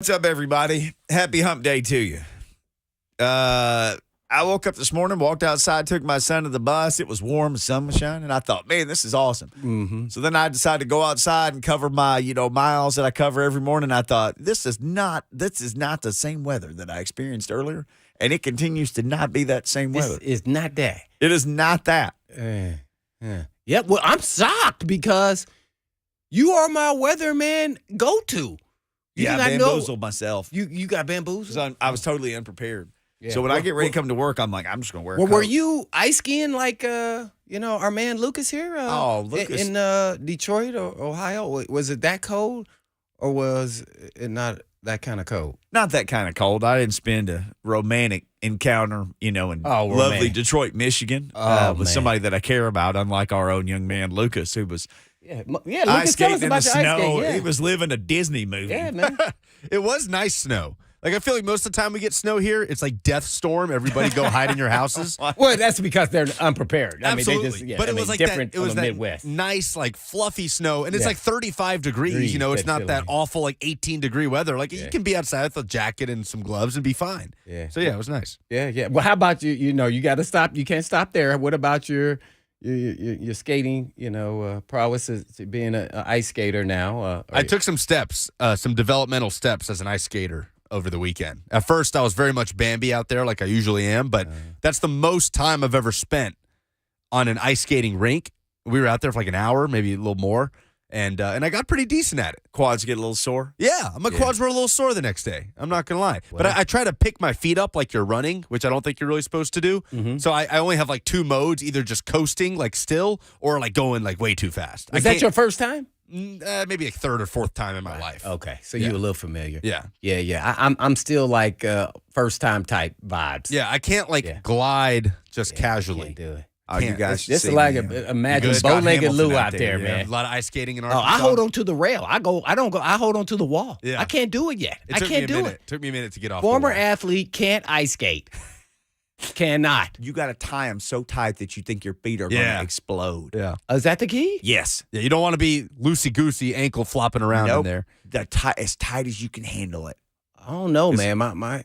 What's up, everybody? Happy hump day to you. I woke up this morning, walked outside, took my son to the bus. It was warm, the sun was shining, and I thought, man, this is awesome. Mm-hmm. So then I decided to go outside and cover my, miles that I cover every morning. I thought, this is not the same weather that I experienced earlier, and it continues to not be that same weather. This is not that. It is not that. Yeah, well, I'm shocked because you are my weatherman go-to. I bamboozled myself. You got bamboozled? I was totally unprepared. Yeah. So when I get ready to come to work, I'm like, I'm just going to wear a coat. Were you ice skiing like, our man Lucas here? Lucas. In Detroit or Ohio? Was it that cold or was it not that kind of cold? Not that kind of cold. I didn't spend a romantic encounter, in lovely Detroit, Michigan with somebody that I care about, unlike our own young man Lucas, who was Lucas, tell us about your ice skate. Yeah. He was living a Disney movie. Yeah, man. It was nice snow. Like, I feel like most of the time we get snow here, it's like death storm. Everybody go hide in your houses. Well, that's because they're unprepared. Absolutely. But it was like different that. It was from the that Midwest. Nice, like fluffy snow, and it's like 35 degrees. It's not that awful, like 18-degree weather. Like you can be outside with a jacket and some gloves and be fine. Yeah. So it was nice. Yeah. Well, how about you? You got to stop. You can't stop there. What about your skating? Prowess as being an ice skater now. I took some steps, some developmental steps as an ice skater over the weekend. At first, I was very much Bambi out there like I usually am, but that's the most time I've ever spent on an ice skating rink. We were out there for like an hour, maybe a little more, and I got pretty decent at it. Quads get a little sore? Yeah, my quads were a little sore the next day. I'm not going to lie. But I try to pick my feet up like you're running, which I don't think you're really supposed to do. Mm-hmm. So I only have like two modes, either just coasting like still or like going like way too fast. Is that your first time? Maybe a third or fourth time in my life. Okay, so you're a little familiar. Yeah. I'm still like first time type vibes. Yeah, I can't glide just casually. Can't do it. Oh, you guys should Just see like me. imagine bow-legged Lou out there, man. A lot of ice skating in Oh, Arkansas. I hold on to the rail. I hold on to the wall. Yeah. I can't do it yet. I can't do it. It took me a minute to get off. Former the wall. athlete can't ice skate. Cannot. You got to tie them so tight that you think your feet are going to explode. Yeah. Is that the key? Yes. Yeah, you don't want to be loosey-goosey, ankle flopping around in there. As tight as you can handle it. I don't know, man. My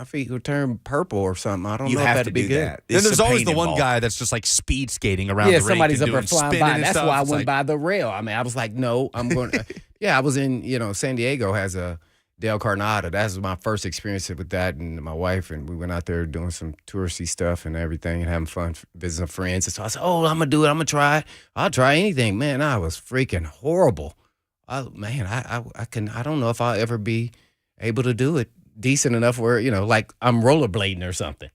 feet would turn purple or something. I don't know if that'd be good. That. Then there's always the one guy that's just like speed skating around the rink. Somebody's and up there flying by. That's why I went by. by the rail. I mean, I was like, no, I'm going to. I was in, San Diego has a Del Carnada. That was my first experience with that and my wife. And we went out there doing some touristy stuff and everything and having fun, visiting friends. And so I said, I'm going to do it. I'm going to try it. I'll try anything. Man, I was freaking horrible. I don't know if I'll ever be able to do it decent enough where, like I'm rollerblading or something.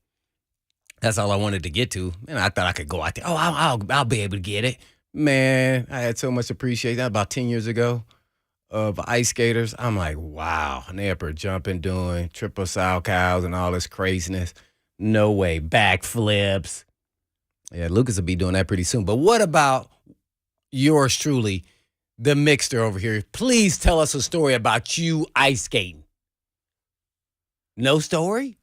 That's all I wanted to get to. Man, I thought I could go out there. Oh, I'll be able to get it. Man, I had so much appreciation. That about 10 years ago of ice skaters. I'm like, wow. And they up there jumping, doing triple sow cows and all this craziness. No way. Backflips. Yeah, Lucas will be doing that pretty soon. But what about yours truly, the mixter over here? Please tell us a story about you ice skating. No story?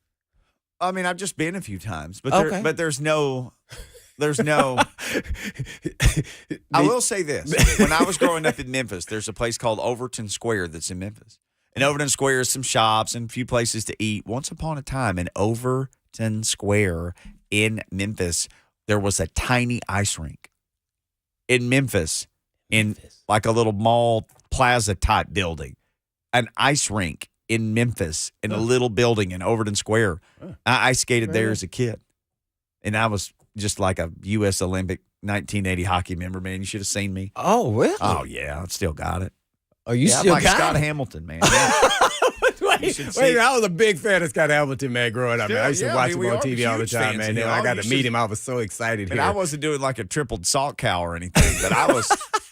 I mean, I've just been a few times, but there's no. I will say this. When I was growing up in Memphis, there's a place called Overton Square that's in Memphis. And Overton Square is some shops and a few places to eat. Once upon a time in Overton Square in Memphis, there was a tiny ice rink. In Memphis, like a little mall plaza type building. An ice rink in Memphis in a little building in Overton Square. I ice skated there as a kid. And I was just like a U.S. Olympic 1980 hockey member, man. You should have seen me. Oh, really? Oh, yeah. I still got it. Oh, you I'm still like got Scott it? Hamilton, man. Wait, I was a big fan of Scott Hamilton, man, growing up. Man. I used to watch him on TV all the time, man. Then I got to meet him. I was so excited. And I wasn't doing like a tripled salt cow or anything, but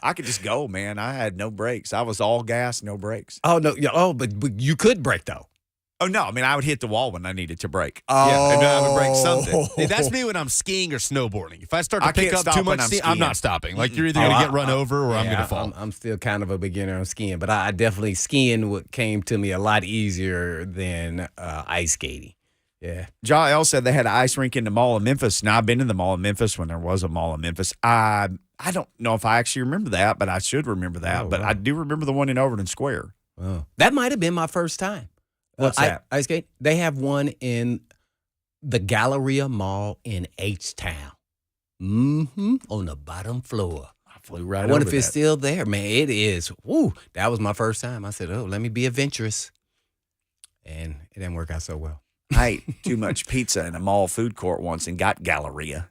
I could just go, man. I had no brakes. I was all gas, no brakes. Oh, no. But you could brake, though. Oh, no. I mean, I would hit the wall when I needed to brake. Oh. Yeah, and I would brake something. Hey, that's me when I'm skiing or snowboarding. If I start to pick can't up stop too when much I'm steam, skiing. I'm not stopping. Like, you're either going to get run over or I'm going to fall. I'm still kind of a beginner on skiing, but I definitely skiing came to me a lot easier than ice skating. Yeah. Jael said they had an ice rink in the Mall of Memphis. Now, I've been in the Mall of Memphis when there was a Mall of Memphis. I don't know if I actually remember that, but I should remember that. Oh, but wow. I do remember the one in Overton Square. Oh. That might have been my first time. What's that? Ice skate. They have one in the Galleria Mall in H-Town. On the bottom floor. I flew right I over wonder if it's that. still there, man. It is. Woo! That was my first time. I said, "Oh, let me be adventurous," and it didn't work out so well. I ate too much pizza in a mall food court once and got Galleria.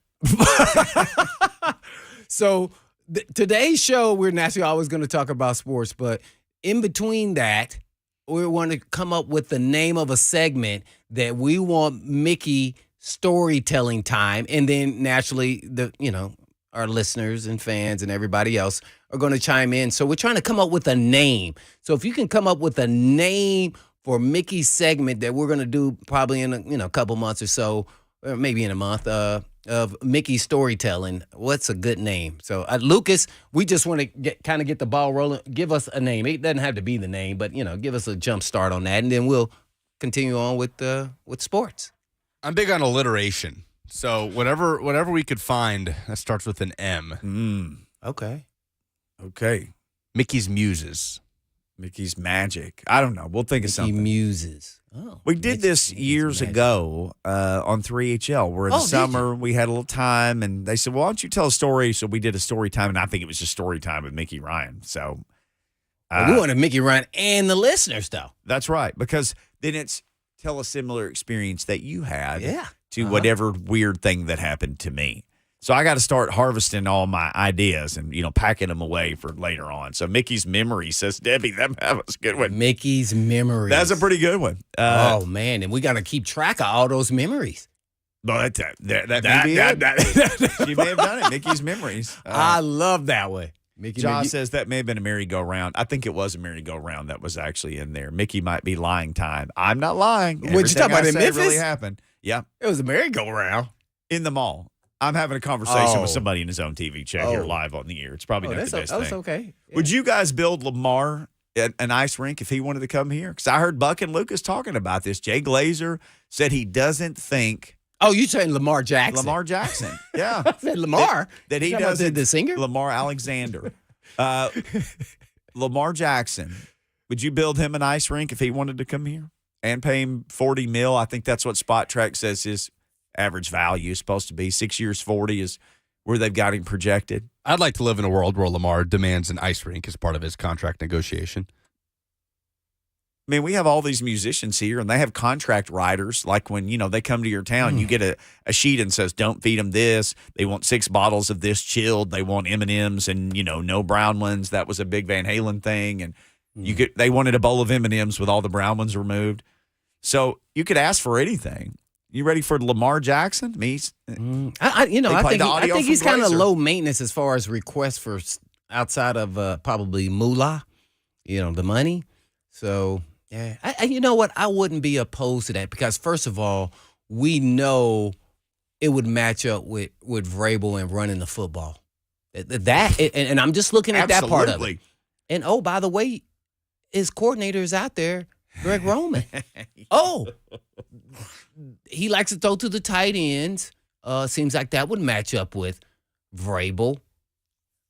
So today's show, we're naturally always going to talk about sports, but in between that, we want to come up with the name of a segment that we want Mickey storytelling time, and then naturally our listeners and fans and everybody else are going to chime in. So we're trying to come up with a name. So if you can come up with a name for Mickey's segment that we're going to do probably in a couple months or so, or maybe in a month, of Mickey's storytelling, what's a good name? So Lucas, we just want to get the ball rolling. Give us a name. It doesn't have to be the name, but give us a jump start on that, and then we'll continue on with sports. I'm big on alliteration. So whatever we could find that starts with an M. Okay. Mickey's Muses. Mickey's Magic. I don't know. We'll think of Mickey something. Muses. Oh, We did this years Magic. ago on 3HL, where in the did summer we had a little time, and they said, well, why don't you tell a story? So we did a story time, and I think it was just story time with Mickey Ryan. So We wanted Mickey Ryan and the listeners, though. that's right, because then it's tell a similar experience that you had Yeah. to whatever weird thing that happened to me. So I got to start harvesting all my ideas and, packing them away for later on. So Mickey's Memory, says Debbie. That was a good one. Mickey's memories. That's a pretty good one. Oh, man. And we got to keep track of all those memories. But that may be it. She may have done it. Mickey's Memories. I love that one. Mickey, John says that may have been a merry-go-round. I think it was a merry-go-round that was actually in there. Mickey might be lying time. I'm not lying. What, you talking about in Memphis? Really happened. Yeah. It was a merry-go-round. In the mall. I'm having a conversation Oh. with somebody in his own TV chat here live on the air. It's probably not the best that's thing. okay. Yeah. Would you guys build Lamar an ice rink if he wanted to come here? Because I heard Buck and Lucas talking about this. Jay Glazer said he doesn't think Oh, you saying Lamar Jackson? Lamar Jackson. Yeah. I said Lamar. that he You talking about doesn't. the singer? Lamar Alexander. Lamar Jackson. Would you build him an ice rink if he wanted to come here and pay him $40 million? I think that's what Spot Track says his average value is supposed to be. 6 years, 40 is where they've got him projected. I'd like to live in a world where Lamar demands an ice rink as part of his contract negotiation. I mean, we have all these musicians here, and they have contract writers. Like when, they come to your town, you get a sheet and says, don't feed them this. They want 6 bottles of this chilled. They want M&Ms and, no brown ones. That was a big Van Halen thing. And they wanted a bowl of M&Ms with all the brown ones removed. So you could ask for anything. You ready for Lamar Jackson? I think he's kind of Glazer. low maintenance as far as requests for outside of probably moolah, the money. So, yeah. You know what? I wouldn't be opposed to that because, first of all, we know it would match up with Vrabel and running the football. And I'm just looking at that part of it. And, oh, by the way, his coordinator is out there, Greg Roman. He likes to throw to the tight ends. Seems like that would match up with Vrabel.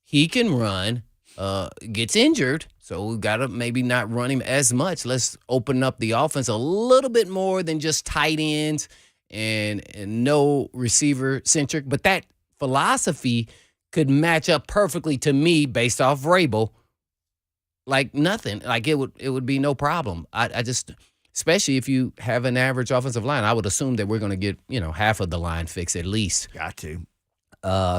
He can run, gets injured, so we've got to maybe not run him as much. Let's open up the offense a little bit more than just tight ends and no receiver-centric. But that philosophy could match up perfectly to me based off Vrabel. Like nothing. Like it would be no problem. I just... Especially if you have an average offensive line, I would assume that we're going to get, half of the line fixed at least. Got to.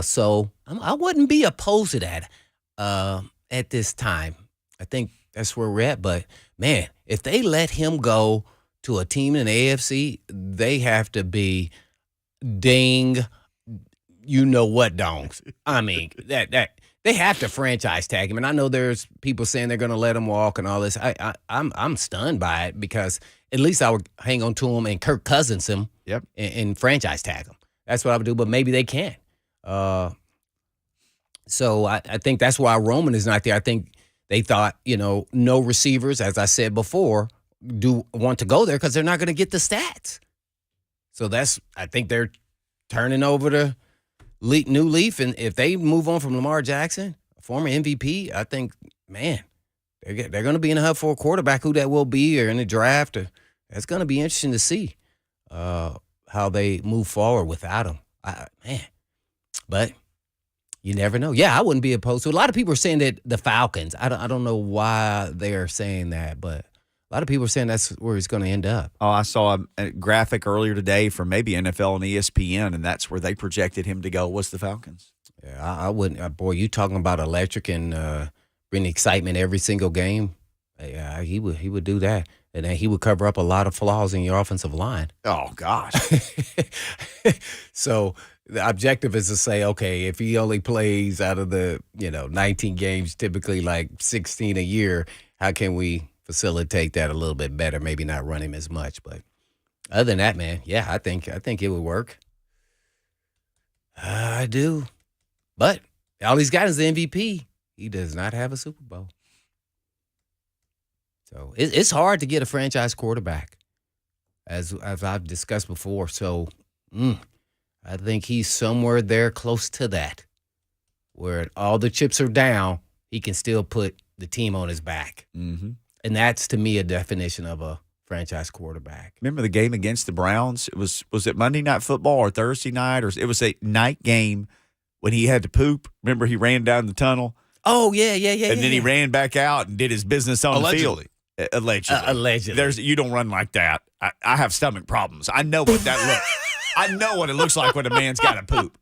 So I wouldn't be opposed to that at this time. I think that's where we're at. But, man, if they let him go to a team in the AFC, they have to be ding, you-know-what dongs. I mean, that they have to franchise tag him, and I know there's people saying they're going to let him walk and all this. I'm stunned by it because at least I would hang on to him and Kirk Cousins him, and franchise tag him. That's what I would do, but maybe they can't. So I think that's why Roman is not there. I think they thought, no receivers, as I said before, do want to go there because they're not going to get the stats. So I think they're turning over the new leaf, and if they move on from Lamar Jackson, former MVP, I think, man, they're going to be in the hunt for a quarterback, who that will be, or in the draft, or it's going to be interesting to see how they move forward without him. Man, but you never know. Yeah, I wouldn't be opposed to it. A lot of people are saying that the Falcons. I don't know why they are saying that, but a lot of people are saying that's where he's going to end up. Oh, I saw a graphic earlier today from maybe NFL and ESPN, and that's where they projected him to go was the Falcons. Yeah, I wouldn't. Boy, you talking about electric and bring excitement every single game. Yeah, he would do that, and then he would cover up a lot of flaws in your offensive line. Oh gosh. So the objective is to say, okay, if he only plays out of the 19 games, typically like 16 a year, how can we facilitate that a little bit better? Maybe not run him as much, but other than that, man, yeah, I think it would work. I do, but all he's got is the MVP. He does not have a Super Bowl. So it's hard to get a franchise quarterback, as I've discussed before. So I think he's somewhere there close to that, where all the chips are down, he can still put the team on his back. Mm-hmm. And that's, to me, a definition of a franchise quarterback. Remember the game against the Browns? It was it Monday Night Football or Thursday night? Or it was a night game when he had to poop. Remember he ran down the tunnel? Oh, yeah. And then he ran back out and did his business on the field. Allegedly. Allegedly. You don't run like that. I have stomach problems. I know what that looks. I know what it looks like when a man's got to poop.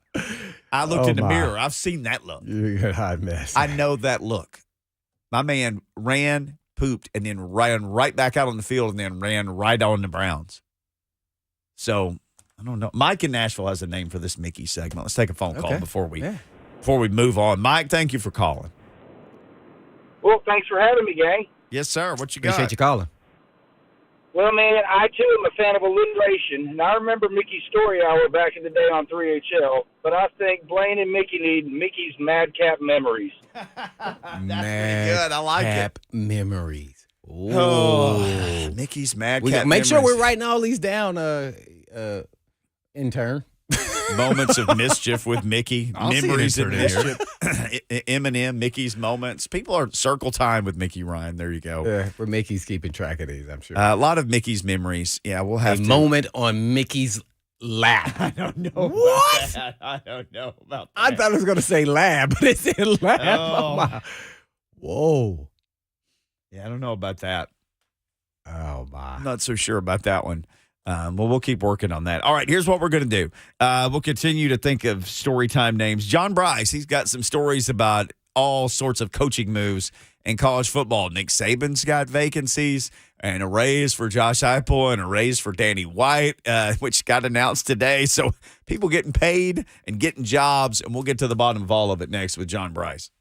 I looked in the mirror. I've seen that look. You're a hot mess. I know that look. My man ran, pooped, and then ran right back out on the field and then ran right on the Browns. So, I don't know. Mike in Nashville has a name for this Mickey segment. Let's take a phone call before we move on. Mike, thank you for calling. Well, thanks for having me, gang. Yes, sir. What you got? Appreciate you calling. Well, man, I, too, am a fan of alliteration, and I remember Mickey's Story Hour back in the day on 3HL, but I think Blaine and Mickey need Mickey's Madcap Memories. That's pretty good. I like Madcap Memories. Oh, Mickey's Madcap Make sure Memories. we're writing all these down, intern. Moments of mischief with Mickey. I'll see an Memories of intern in mischief. Eminem, Mickey's moments. People are circle time with Mickey Ryan. There you go. Yeah, but Mickey's keeping track of these, I'm sure. A lot of Mickey's memories. Yeah, we'll have a moment on Mickey's lap. I don't know. What? About that. I don't know about that. I thought it was going to say lab, but it said lab. Oh. My. Whoa. Yeah, I don't know about that. Oh, my. I'm not so sure about that one. Well, we'll keep working on that. All right, here's what we're going to do. We'll continue to think of story time names. John Brice, he's got some stories about all sorts of coaching moves in college football. Nick Saban's got vacancies and a raise for Josh Heupel and a raise for Danny White, which got announced today. So people getting paid and getting jobs, and we'll get to the bottom of all of it next with John Brice.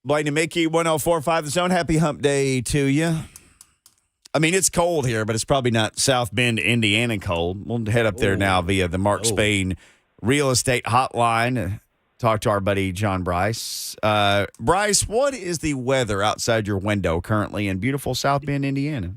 Blaine and Mickey, 104.5 The Zone. Happy hump day to you. I mean, it's cold here, but it's probably not South Bend, Indiana cold. We'll head up there now via the Mark Spain Real Estate Hotline. Talk to our buddy John Brice. Brice, what is the weather outside your window currently in beautiful South Bend, Indiana?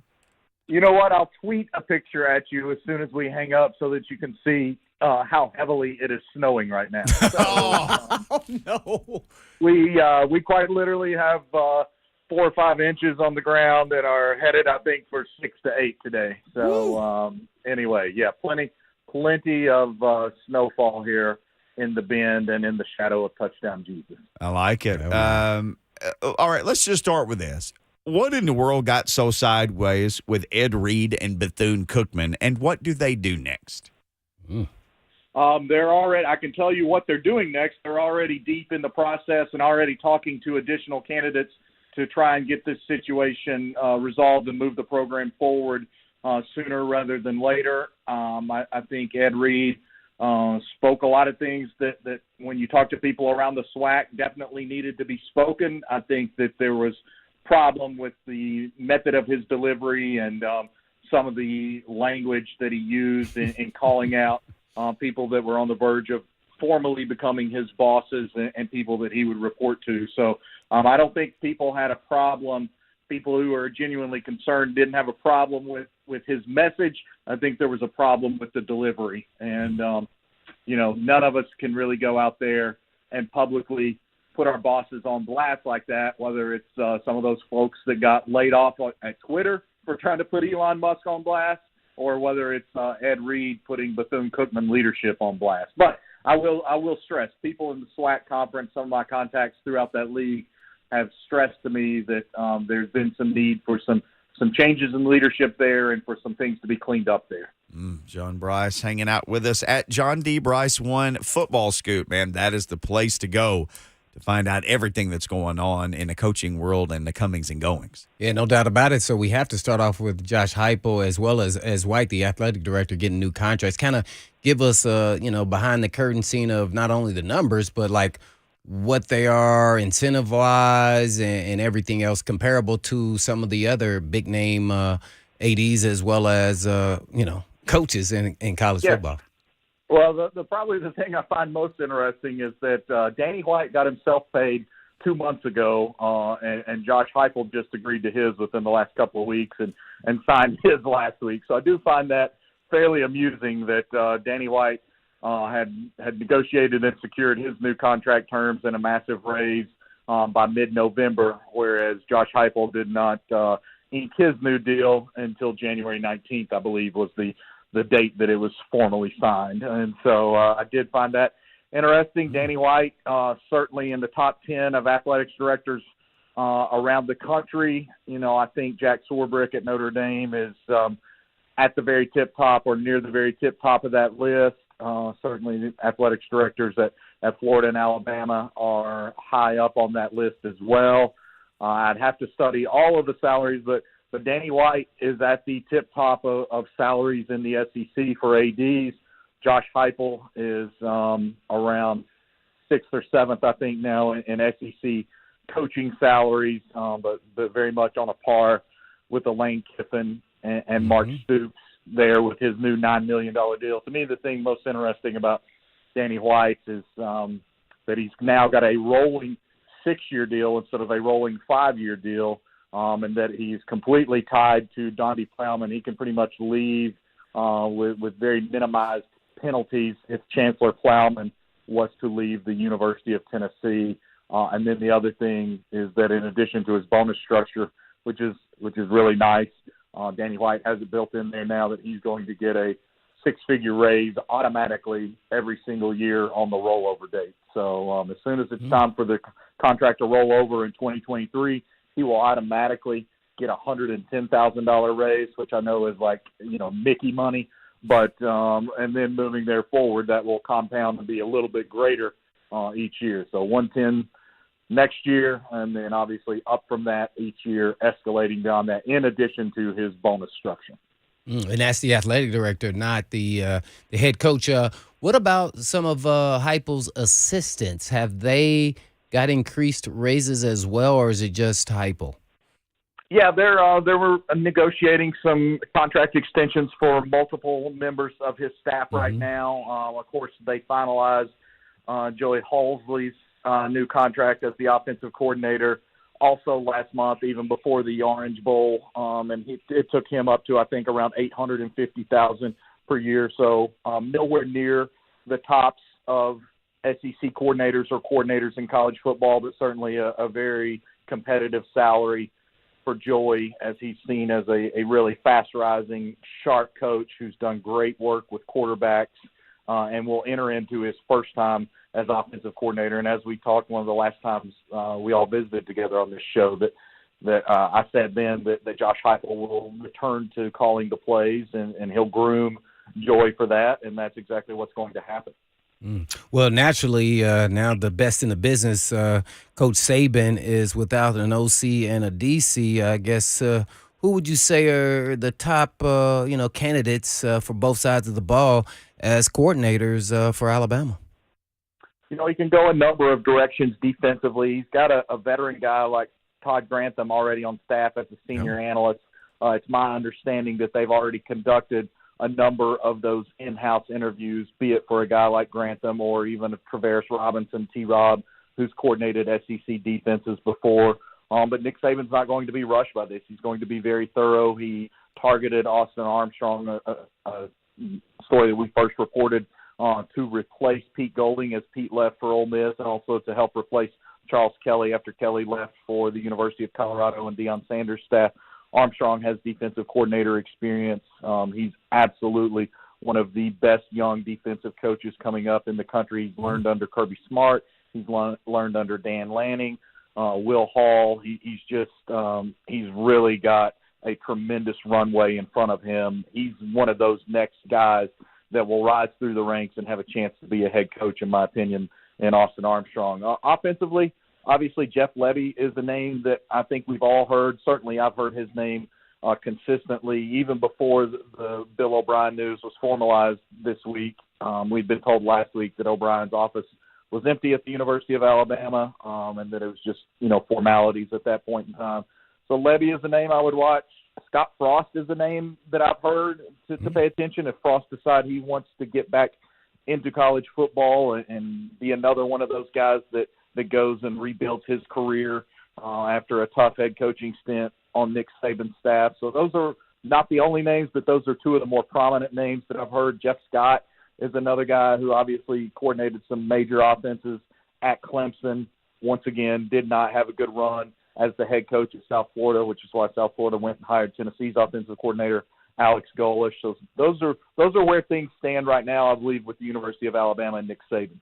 You know what? I'll tweet a picture at you as soon as we hang up so that you can see how heavily it is snowing right now. So, no. We quite literally have 4 or 5 inches on the ground and are headed, I think, for 6 to 8 today. So anyway, yeah, plenty of snowfall here in the Bend and in the shadow of Touchdown Jesus. I like it. All right, let's just start with this. What in the world got so sideways with Ed Reed and Bethune-Cookman, and what do they do next? They're already. I can tell you what they're doing next. They're already deep in the process and already talking to additional candidates to try and get this situation resolved and move the program forward sooner rather than later. I think Ed Reed spoke a lot of things that when you talk to people around the SWAC definitely needed to be spoken. I think that there was problem with the method of his delivery and some of the language that he used in calling out people that were on the verge of formally becoming his bosses and people that he would report to. So I don't think people had a problem. People who are genuinely concerned didn't have a problem with his message. I think there was a problem with the delivery. And, none of us can really go out there and publicly put our bosses on blast like that, whether it's some of those folks that got laid off at Twitter for trying to put Elon Musk on blast, or whether it's Ed Reed putting Bethune-Cookman leadership on blast. But I will stress, people in the SWAC conference, some of my contacts throughout that league have stressed to me that there's been some need for some changes in leadership there and for some things to be cleaned up there. John Brice hanging out with us at John D. Brice 1 Football Scoop. Man, that is the place to go to find out everything that's going on in the coaching world and the comings and goings. Yeah, no doubt about it. So we have to start off with Josh Heupel as well as White, the athletic director, getting new contracts. Kind of give us, behind the curtain scene of not only the numbers, but like what they are incentive-wise and everything else comparable to some of the other big-name ADs as well as, coaches in college football. Well, probably the thing I find most interesting is that Danny White got himself paid 2 months ago, and Josh Heupel just agreed to his within the last couple of weeks and signed his last week. So I do find that fairly amusing that Danny White had negotiated and secured his new contract terms and a massive raise by mid-November, whereas Josh Heupel did not ink his new deal until January 19th, I believe, was the date that it was formally signed. And so I did find that interesting. Danny White, certainly in the top 10 of athletics directors around the country. I think Jack Swarbrick at Notre Dame is at the very tip top or near the very tip top of that list. Certainly the athletics directors at Florida and Alabama are high up on that list as well. I'd have to study all of the salaries, but Danny White is at the tip top of salaries in the SEC for ADs. Josh Heupel is around 6th or 7th, I think, now in SEC coaching salaries, but very much on a par with the Lane Kiffin and Mark Stoops there with his new $9 million deal. To me, the thing most interesting about Danny White is that he's now got a rolling 6-year deal instead of a rolling 5-year deal. And that he's completely tied to Donde Plowman. He can pretty much leave with very minimized penalties if Chancellor Plowman was to leave the University of Tennessee. And then the other thing is that in addition to his bonus structure, which is really nice, Danny White has it built in there now that he's going to get a 6-figure raise automatically every single year on the rollover date. So as soon as it's time for the contract to roll over in 2023, he will automatically get a $110,000 raise, which I know is like, Mickey money. But and then moving there forward, that will compound and be a little bit greater each year. So 110 next year, and then obviously up from that each year, escalating beyond that, in addition to his bonus structure. And that's the athletic director, not the head coach. What about some of Heupel's assistants? Have they got increased raises as well, or is it just Heupel? Yeah, they were negotiating some contract extensions for multiple members of his staff right now. Of course, they finalized Joey Halsley's new contract as the offensive coordinator also last month, even before the Orange Bowl, and it took him up to, I think, around $850,000 per year. So nowhere near the tops of SEC coordinators or coordinators in college football, but certainly a very competitive salary for Joey, as he's seen as a really fast-rising, sharp coach who's done great work with quarterbacks and will enter into his first time as offensive coordinator. And as we talked one of the last times we all visited together on this show, that I said then that Josh Heupel will return to calling the plays, and he'll groom Joey for that, and that's exactly what's going to happen. Well, naturally, now the best in the business, Coach Saban is without an OC and a DC. I guess who would you say are the top, candidates for both sides of the ball as coordinators for Alabama? He can go a number of directions defensively. He's got a veteran guy like Todd Grantham already on staff as a senior analyst. It's my understanding that they've already conducted a number of those in-house interviews, be it for a guy like Grantham or even Travaris Robinson, T-Rob, who's coordinated SEC defenses before. But Nick Saban's not going to be rushed by this. He's going to be very thorough. He targeted Austin Armstrong, a story that we first reported, to replace Pete Golding as Pete left for Ole Miss, and also to help replace Charles Kelly after Kelly left for the University of Colorado and Deion Sanders' staff. Armstrong has defensive coordinator experience. He's absolutely one of the best young defensive coaches coming up in the country. He's learned under Kirby Smart. He's learned under Dan Lanning, Will Hall. He's really got a tremendous runway in front of him. He's one of those next guys that will rise through the ranks and have a chance to be a head coach, in my opinion, in Austin Armstrong. Offensively, obviously, Jeff Lebby is a name that I think we've all heard. Certainly, I've heard his name consistently, even before the Bill O'Brien news was formalized this week. We'd been told last week that O'Brien's office was empty at the University of Alabama, and that it was just, formalities at that point in time. So Lebby is a name I would watch. Scott Frost is a name that I've heard to pay attention if Frost decides he wants to get back into college football and be another one of those guys that goes and rebuilds his career after a tough head coaching stint on Nick Saban's staff. So those are not the only names, but those are two of the more prominent names that I've heard. Jeff Scott is another guy who obviously coordinated some major offenses at Clemson. Once again, did not have a good run as the head coach at South Florida, which is why South Florida went and hired Tennessee's offensive coordinator, Alex Golesh. So those are where things stand right now, I believe, with the University of Alabama and Nick Saban.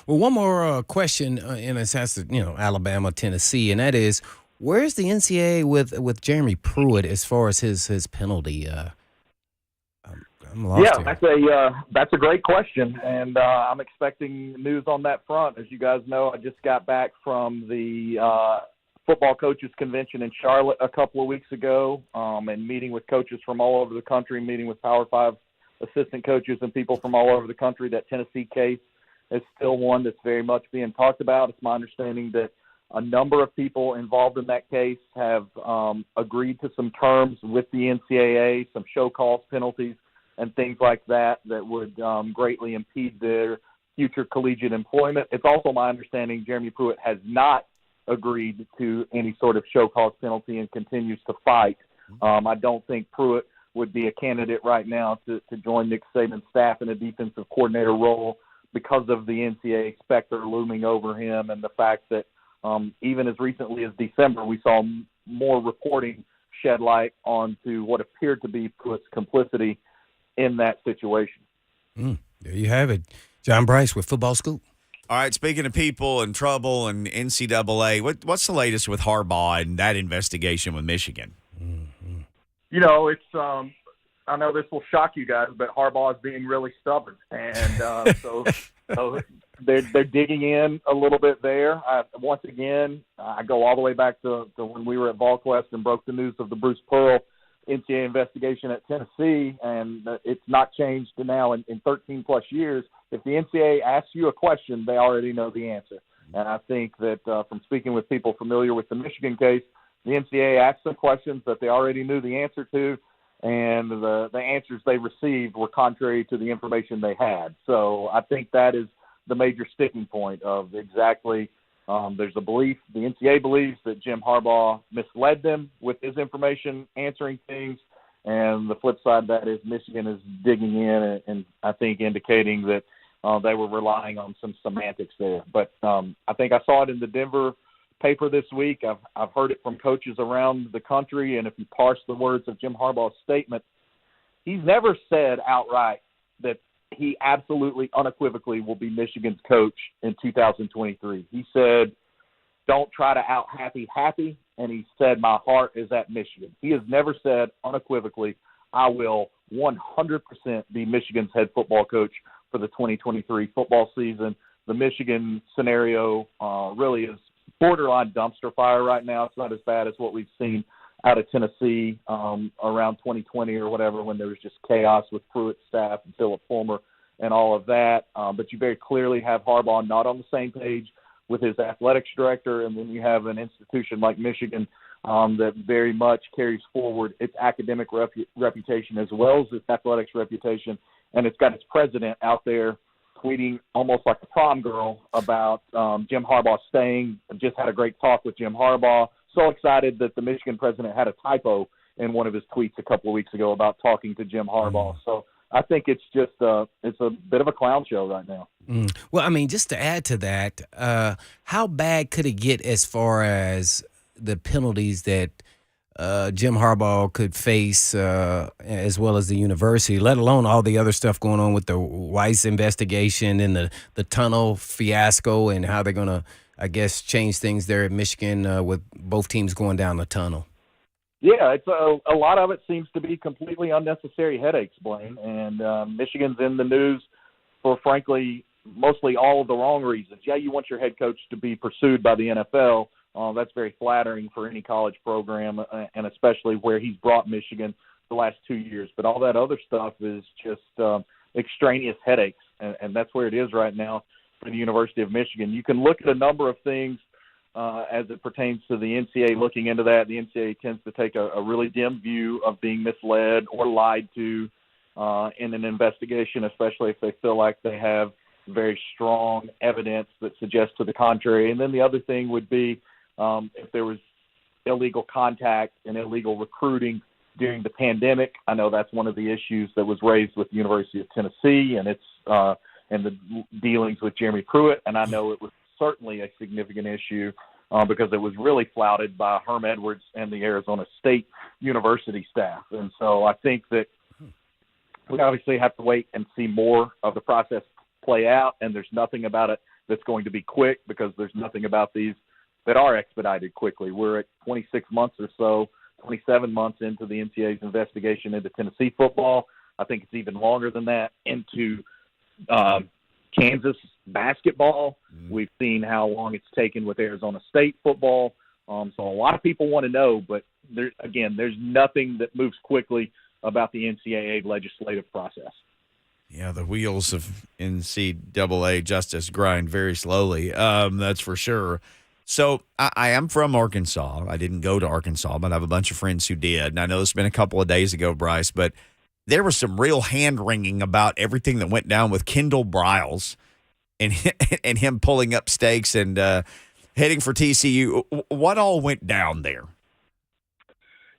Well, one more question in a sense that, Alabama, Tennessee, and that is, where's the NCAA with Jeremy Pruitt as far as his penalty? I'm lost here. That's a great question, and I'm expecting news on that front. As you guys know, I just got back from the football coaches convention in Charlotte a couple of weeks ago, and meeting with coaches from all over the country, meeting with Power 5 assistant coaches and people from all over the country. That Tennessee case is still one that's very much being talked about. It's my understanding that a number of people involved in that case have agreed to some terms with the NCAA, some show cause penalties and things like that would greatly impede their future collegiate employment. It's also my understanding Jeremy Pruitt has not agreed to any sort of show cause penalty and continues to fight. I don't think Pruitt would be a candidate right now to join Nick Saban's staff in a defensive coordinator role because of the NCAA specter looming over him and the fact that even as recently as December, we saw more reporting shed light onto what appeared to be Pruitt's complicity in that situation. There you have it. John Brice with Football Scoop. All right, speaking of people in trouble and NCAA, what's the latest with Harbaugh and that investigation with Michigan? It's I know this will shock you guys, but Harbaugh is being really stubborn, and so they're digging in a little bit there. Once again, I go all the way back to when we were at VolQuest and broke the news of the Bruce Pearl NCAA investigation at Tennessee, and it's not changed to now in 13 plus years. If the NCAA asks you a question, they already know the answer. And I think that from speaking with people familiar with the Michigan case, the NCAA asked some questions that they already knew the answer to, and the answers they received were contrary to the information they had. So I think that is the major sticking point of exactly there's a belief, the NCAA believes that Jim Harbaugh misled them with his information, answering things, and the flip side of that is Michigan is digging in and I think indicating that they were relying on some semantics there. But I think I saw it in the Denver paper this week. I've heard it from coaches around the country, and if you parse the words of Jim Harbaugh's statement, he's never said outright that he absolutely unequivocally will be Michigan's coach in 2023. He said, don't try to out happy, and he said, my heart is at Michigan. He has never said unequivocally, I will 100% be Michigan's head football coach for the 2023 football season. The Michigan scenario really is borderline dumpster fire right now. It's not as bad as what we've seen out of Tennessee around 2020 or whatever, when there was just chaos with Pruitt's staff and Philip Fulmer and all of that. But you very clearly have Harbaugh not on the same page with his athletics director, and then you have an institution like Michigan that very much carries forward its academic reputation as well as its athletics reputation, and it's got its president out there tweeting almost like a prom girl about Jim Harbaugh staying. Just had a great talk with Jim Harbaugh. So excited that the Michigan president had a typo in one of his tweets a couple of weeks ago about talking to Jim Harbaugh. So I think it's just it's a bit of a clown show right now. Well, I mean, just to add to that, how bad could it get as far as the penalties that Jim Harbaugh could face, as well as the university, let alone all the other stuff going on with the Weiss investigation and the tunnel fiasco and how they're going to, I guess, change things there at Michigan with both teams going down the tunnel? Yeah, it's a lot of it seems to be completely unnecessary headaches, Blaine. And Michigan's in the news for, frankly, mostly all of the wrong reasons. Yeah, you want your head coach to be pursued by the NFL. That's very flattering for any college program, and especially where he's brought Michigan the last 2 years. But all that other stuff is just extraneous headaches, and that's where it is right now for the University of Michigan. You can look at a number of things as it pertains to the NCAA looking into that. The NCAA tends to take a really dim view of being misled or lied to in an investigation, especially if they feel like they have very strong evidence that suggests to the contrary. And then the other thing would be if there was illegal contact and illegal recruiting during the pandemic. I know that's one of the issues that was raised with the University of Tennessee and its and the dealings with Jeremy Pruitt. And I know it was certainly a significant issue because it was really flouted by Herm Edwards and the Arizona State University staff. And so I think that we obviously have to wait and see more of the process play out, and there's nothing about it that's going to be quick because there's nothing about these that are expedited quickly. We're at 26 months or so, 27 months into the NCAA's investigation into Tennessee football. I think it's even longer than that into Kansas basketball. We've seen how long it's taken with Arizona State football. So a lot of people want to know, but there's nothing that moves quickly about the NCAA legislative process. Yeah, the wheels of NCAA justice grind very slowly. That's for sure. So I am from Arkansas. I didn't go to Arkansas, but I have a bunch of friends who did. And I know it's been a couple of days ago, Brice, but there was some real hand-wringing about everything that went down with Kendall Briles and him pulling up stakes and heading for TCU. What all went down there?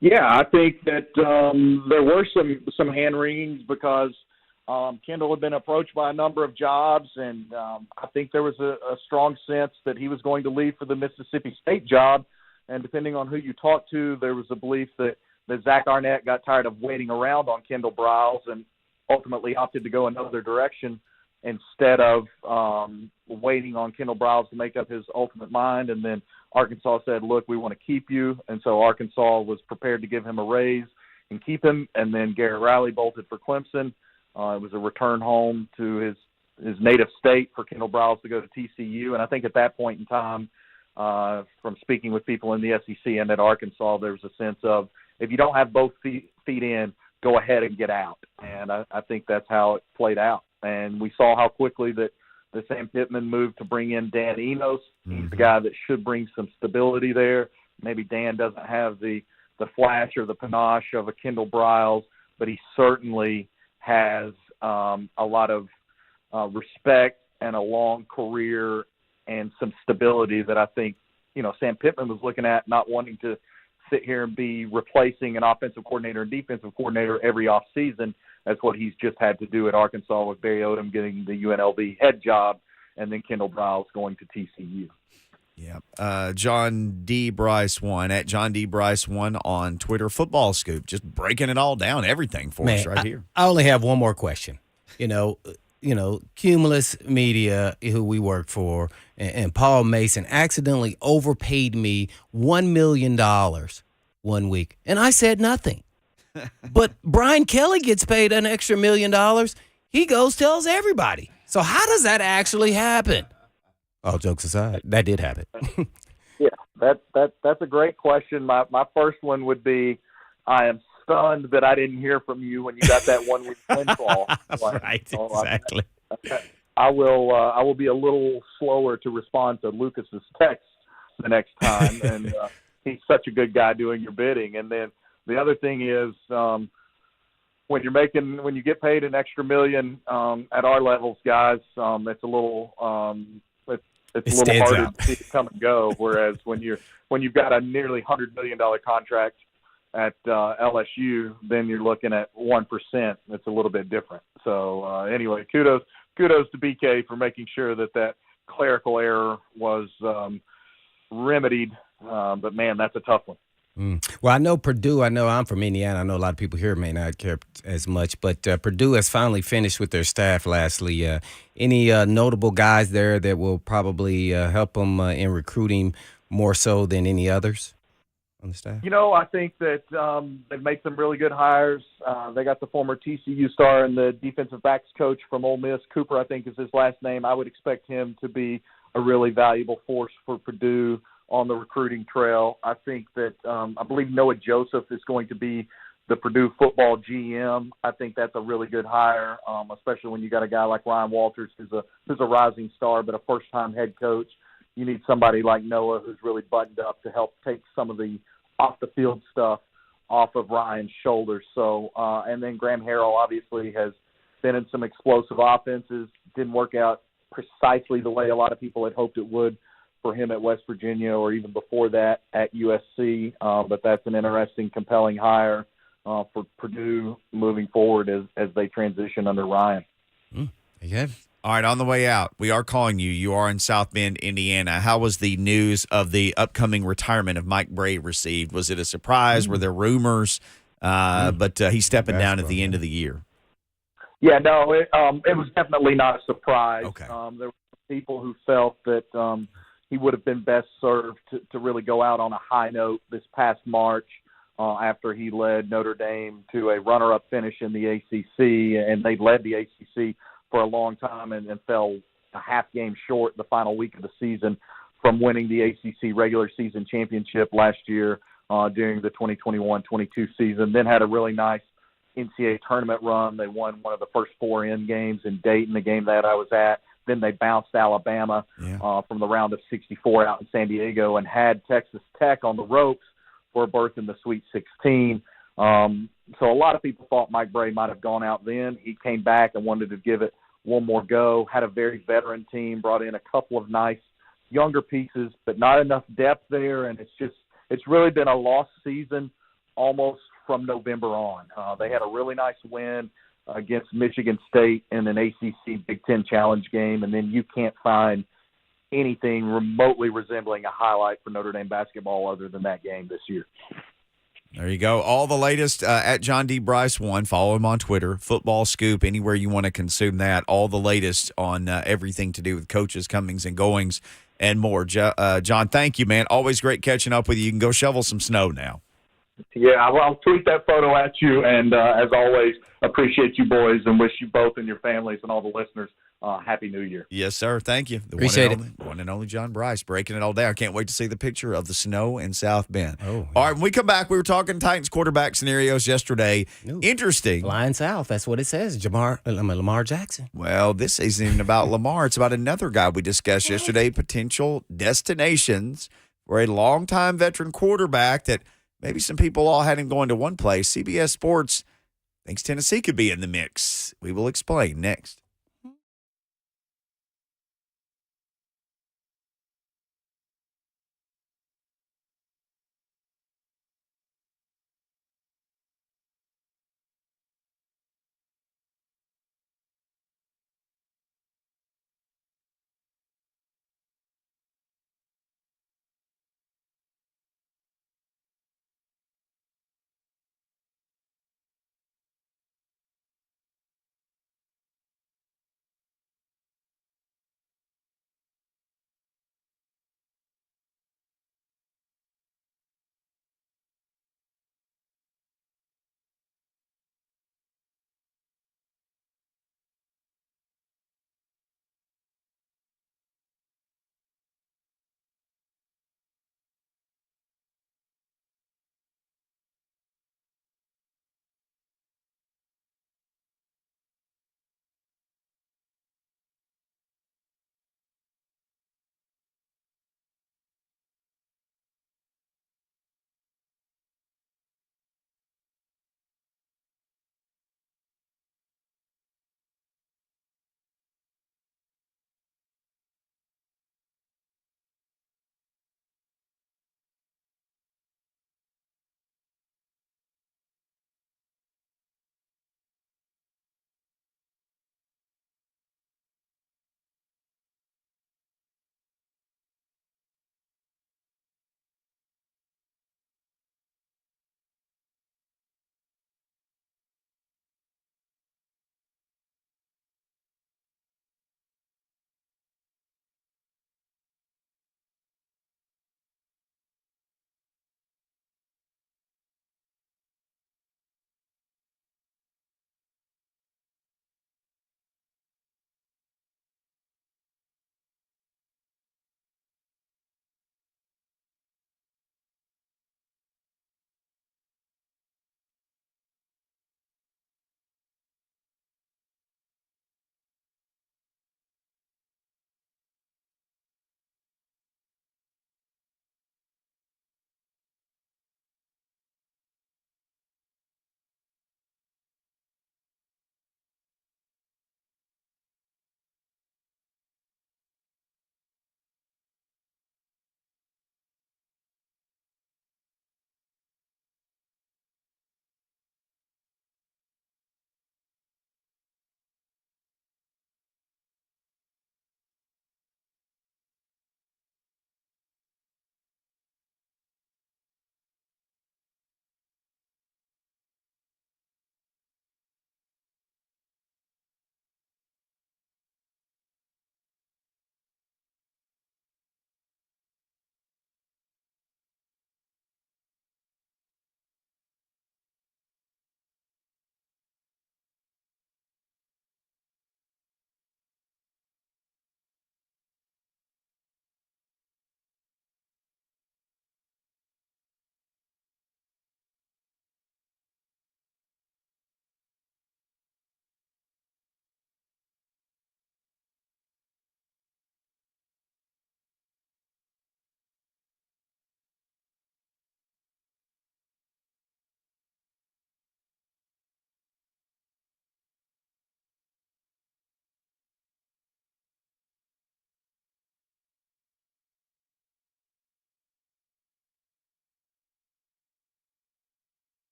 Yeah, I think that there were some hand-wringings because Kendall had been approached by a number of jobs, and I think there was a strong sense that he was going to leave for the Mississippi State job. And depending on who you talk to, there was a belief that Zach Arnett got tired of waiting around on Kendall Briles and ultimately opted to go another direction instead of waiting on Kendall Briles to make up his ultimate mind. And then Arkansas said, look, we want to keep you. And so Arkansas was prepared to give him a raise and keep him. And then Garrett Riley bolted for Clemson. It was a return home to his native state for Kendall Briles to go to TCU. And I think at that point in time, from speaking with people in the SEC and at Arkansas, there was a sense of, if you don't have both feet in, go ahead and get out. And I think that's how it played out. And we saw how quickly that the Sam Pittman move to bring in Dan Enos. He's the guy that should bring some stability there. Maybe Dan doesn't have the flash or the panache of a Kendall Briles, but he certainly has a lot of respect and a long career and some stability that I think, Sam Pittman was looking at, not wanting to sit here and be replacing an offensive coordinator and defensive coordinator every offseason. That's what he's just had to do at Arkansas with Barry Odom getting the UNLV head job and then Kendall Briles going to TCU. Yeah. John D. Brice 1 at John D. Brice 1 on Twitter. Football Scoop, just breaking it all down, everything for us right here. I only have one more question. Cumulus Media, who we work for, and Paul Mason accidentally overpaid me $1 million one week, and I said nothing. But Brian Kelly gets paid an extra $1 million. He goes, tells everybody. So how does that actually happen? All jokes aside, that did happen. Yeah, that's a great question. My first one would be, I am stunned that I didn't hear from you when you got that 1 week windfall. Right, exactly. I will be a little slower to respond to Lucas's text the next time, and he's such a good guy doing your bidding. And then the other thing is, when you get paid an extra $1 million at our levels, guys, it's a little it's a little harder to see it come and go. Whereas when you've got a nearly $100 million contract at LSU, then you're looking at 1%. It's a little bit different. So anyway, kudos to BK for making sure that clerical error was remedied. But man, that's a tough one. Well, I know Purdue. I know I'm from Indiana. I know a lot of people here may not care as much, but Purdue has finally finished with their staff lastly. Any notable guys there that will probably help them in recruiting more so than any others on the staff? I think that they've made some really good hires. They got the former TCU star and the defensive backs coach from Ole Miss. Cooper, I think, is his last name. I would expect him to be a really valuable force for Purdue on the recruiting trail. I think that I believe Noah Joseph is going to be the Purdue football GM. I think that's a really good hire, especially when you got a guy like Ryan Walters who's a rising star but a first-time head coach. You need somebody like Noah who's really buttoned up to help take some of the off-the-field stuff off of Ryan's shoulders. So, and then Graham Harrell obviously has been in some explosive offenses. Didn't work out precisely the way a lot of people had hoped it would for him at West Virginia or even before that at USC. But that's an interesting, compelling hire for Purdue moving forward as they transition under Ryan. Yeah. All right, on the way out, we are calling you. You are in South Bend, Indiana. How was the news of the upcoming retirement of Mike Bray received? Was it a surprise? Were there rumors? But he's stepping down at the end of the year. Yeah, no, it was definitely not a surprise. Okay. There were people who felt that he would have been best served to really go out on a high note this past March after he led Notre Dame to a runner-up finish in the ACC, and they led the ACC for a long time and fell a half game short the final week of the season from winning the ACC regular season championship last year during the 2021-22 season. Then had a really nice NCAA tournament run. They won one of the first 4 end games in Dayton, the game that I was at. Then they bounced Alabama from the round of 64 out in San Diego and had Texas Tech on the ropes for a berth in the Sweet 16. So a lot of people thought Mike Bray might have gone out then. He came back and wanted to give it one more go, had a very veteran team, brought in a couple of nice younger pieces, but not enough depth there. And it's really been a lost season almost from November on. They had a really nice win against Michigan State in an ACC Big Ten Challenge game, and then you can't find anything remotely resembling a highlight for Notre Dame basketball other than that game this year. There you go. All the latest at John D. Brice 1. Follow him on Twitter. Football Scoop, anywhere you want to consume that. All the latest on everything to do with coaches, comings and goings, and more. John, thank you, man. Always great catching up with you. You can go shovel some snow now. Yeah, I'll tweet that photo at you, and as always, appreciate you boys and wish you both and your families and all the listeners Happy New Year. Yes, sir. Thank you. The Appreciate one and only John Brice breaking it all down. I can't wait to see the picture of the snow in South Bend. Oh, yeah. All right, when we come back, we were talking Titans quarterback scenarios yesterday. Ooh. Interesting. Flying South. That's what it says. Lamar Jackson. Well, this isn't even about Lamar. It's about another guy we discussed yesterday, potential destinations for a longtime veteran quarterback that maybe some people all had him going to one place. CBS Sports thinks Tennessee could be in the mix. We will explain next.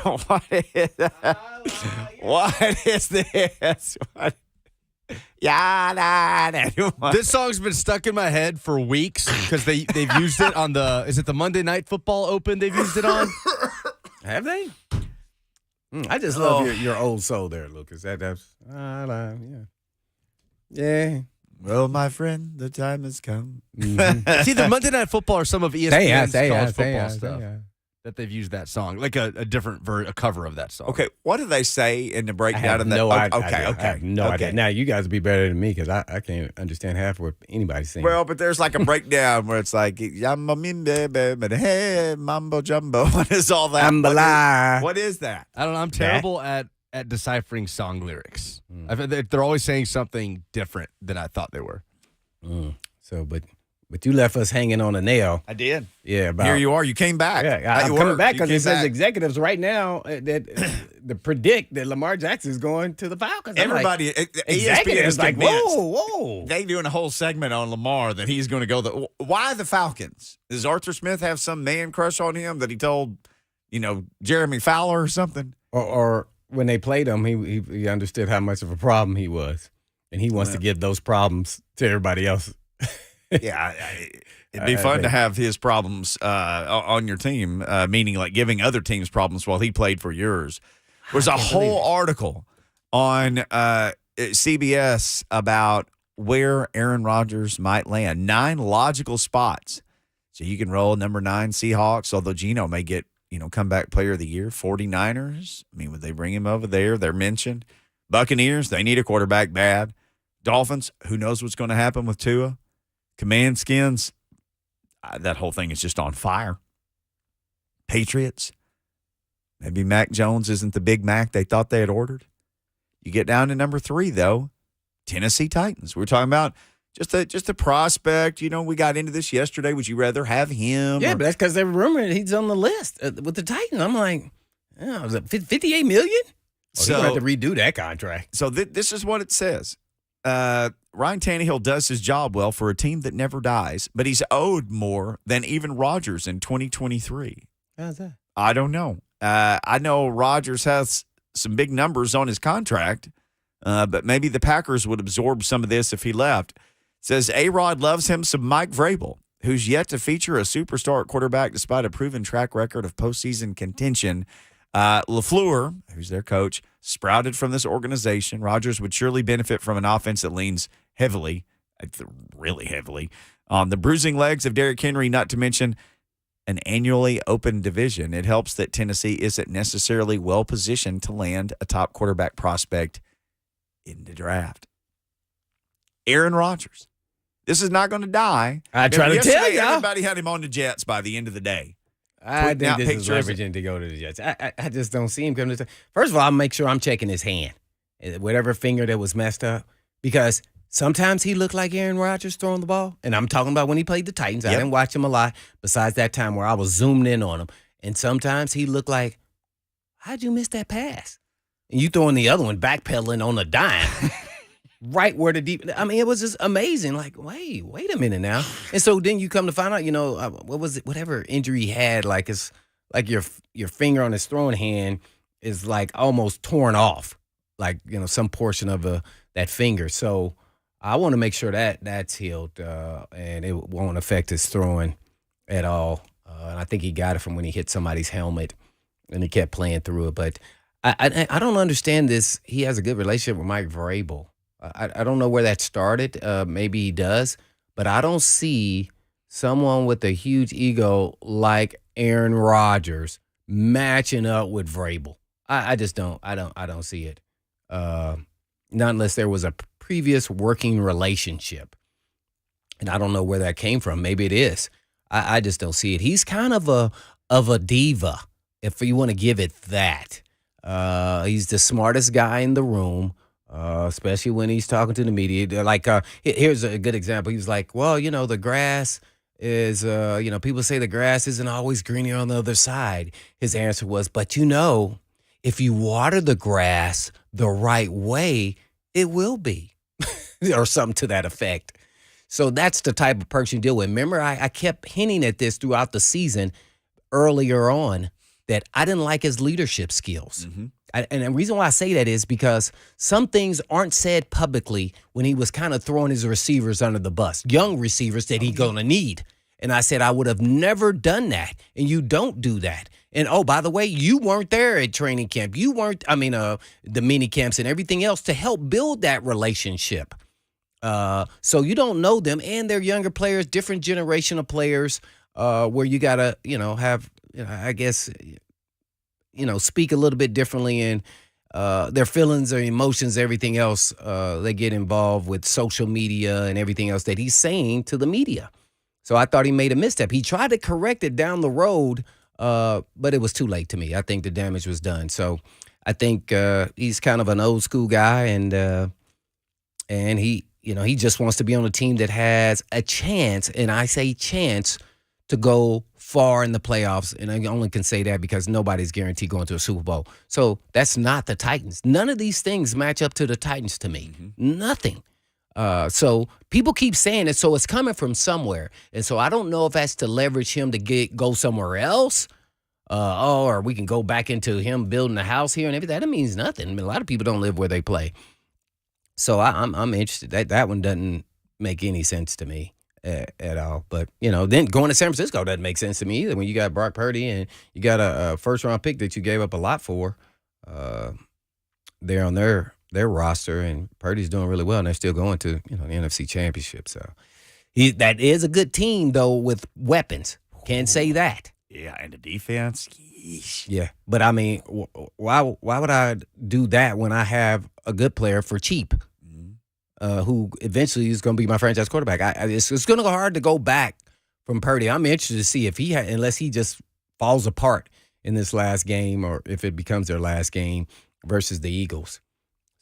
What is what is this? What? This song's been stuck in my head for weeks because they've used it on is it the Monday Night Football Open they've used it on? Have they? I just love your old soul there, Lucas. That's yeah. Well, my friend, the time has come. It's either Monday Night Football or some of ESPN's college football stuff that they've used that song, like a different a cover of that song. Okay, what do they say in the breakdown of that? No idea. Okay. I have no idea. Now, you guys would be better than me because I can't understand half what anybody's saying. Well, but there's like a breakdown where it's like, Yamma mimbe, but hey, mambo jumbo. What is all that? What is that? I don't know. I'm terrible at deciphering song lyrics. They're always saying something different than I thought they were. So, but you left us hanging on a nail. I did. Yeah. Here you are. You came back. Yeah, I'm coming back because it says executives right now that predict that Lamar Jackson is going to the Falcons. Everybody, ESPN is like, whoa. They doing a whole segment on Lamar that he's going to go. Why the Falcons? Does Arthur Smith have some man crush on him that he told, Jeremy Fowler or something? Or when they played him, he understood how much of a problem he was, and he wants to give those problems to everybody else. Yeah, it'd be fun to have his problems on your team, meaning like giving other teams problems while he played for yours. There's a whole article on CBS about where Aaron Rodgers might land. 9 logical spots. So you can roll number 9 Seahawks, although Geno may get, comeback player of the year. 49ers, would they bring him over there? They're mentioned. Buccaneers, they need a quarterback bad. Dolphins, who knows what's going to happen with Tua? Command Skins, that whole thing is just on fire. Patriots, maybe Mac Jones isn't the Big Mac they thought they had ordered. You get down to number 3, though, Tennessee Titans. We're talking about just a prospect. We got into this yesterday. Would you rather have him? Yeah, but that's because they're rumored he's on the list with the Titans. I'm like, was it $58 million? So you have to redo that contract. So this is what it says. Ryan Tannehill does his job well for a team that never dies, but he's owed more than even Rodgers in 2023. How's that? I don't know. I know Rodgers has some big numbers on his contract, but maybe the Packers would absorb some of this if he left. It says A-Rod loves him some Mike Vrabel, who's yet to feature a superstar quarterback despite a proven track record of postseason contention. LaFleur, who's their coach, sprouted from this organization. Rodgers would surely benefit from an offense that leans heavily, really heavily, on the bruising legs of Derrick Henry, not to mention an annually open division. It helps that Tennessee isn't necessarily well-positioned to land a top quarterback prospect in the draft. Aaron Rodgers. This is not going to die. I try to tell you. Everybody had him on the Jets by the end of the day. I think this is leveraging to go to the Jets. I just don't see him coming to. First of all, I'll make sure I'm checking his hand, whatever finger that was messed up, because sometimes he looked like Aaron Rodgers throwing the ball, and I'm talking about when he played the Titans. I didn't watch him a lot besides that time where I was zoomed in on him, and sometimes he looked like, how'd you miss that pass? And you throwing the other one, backpedaling on a dime. Right where the deep, it was just amazing. Like, wait a minute now. And so then you come to find out, what was it? Whatever injury he had, like it's like your finger on his throwing hand is like almost torn off, like some portion of that finger. So I want to make sure that that's healed and it won't affect his throwing at all. And I think he got it from when he hit somebody's helmet and he kept playing through it. But I don't understand this. He has a good relationship with Mike Vrabel. I don't know where that started. Maybe he does, but I don't see someone with a huge ego like Aaron Rodgers matching up with Vrabel. I just don't. I don't see it. Not unless there was a previous working relationship, and I don't know where that came from. Maybe it is. I just don't see it. He's kind of a diva, if you want to give it that. He's the smartest guy in the room. Especially when he's talking to the media. Like, here's a good example. He was like, well, the grass is, people say the grass isn't always greener on the other side. His answer was, but if you water the grass the right way, it will be. Or something to that effect. So that's the type of person you deal with. Remember, I kept hinting at this throughout the season earlier on. that I didn't like his leadership skills. Mm-hmm. And the reason why I say that is because some things aren't said publicly when he was kind of throwing his receivers under the bus, young receivers that he's going to need. And I said, I would have never done that. And you don't do that. And, oh, by the way, you weren't there at training camp. You weren't, the mini camps and everything else to help build that relationship. So you don't know them. And they're younger players, different generation of players where you got to, have, I guess, speak a little bit differently and their feelings or emotions, everything else, they get involved with social media and everything else that he's saying to the media. So I thought he made a misstep. He tried to correct it down the road, but it was too late to me. I think the damage was done. So I think he's kind of an old school guy, and he, he just wants to be on a team that has a chance, and I say chance, to go far in the playoffs, and I only can say that because nobody's guaranteed going to a Super Bowl. So that's not the Titans. None of these things match up to the Titans to me. Mm-hmm. Nothing. So people keep saying it, so it's coming from somewhere. And so I don't know if that's to leverage him to go somewhere else, or we can go back into him building a house here and everything. That means nothing. I mean, a lot of people don't live where they play. So I'm interested. That one doesn't make any sense to me. At all. But, then going to San Francisco doesn't make sense to me either when you got Brock Purdy and you got a first-round pick that you gave up a lot for there on their roster, and Purdy's doing really well, and they're still going to, the NFC Championship. So that is a good team, though, with weapons. Can't say that. Yeah, and the defense. Yeesh. Yeah, but, I mean, why would I do that when I have a good player for cheap? Who eventually is going to be my franchise quarterback. It's going to go hard to go back from Purdy. I'm interested to see if unless he just falls apart in this last game, or if it becomes their last game versus the Eagles.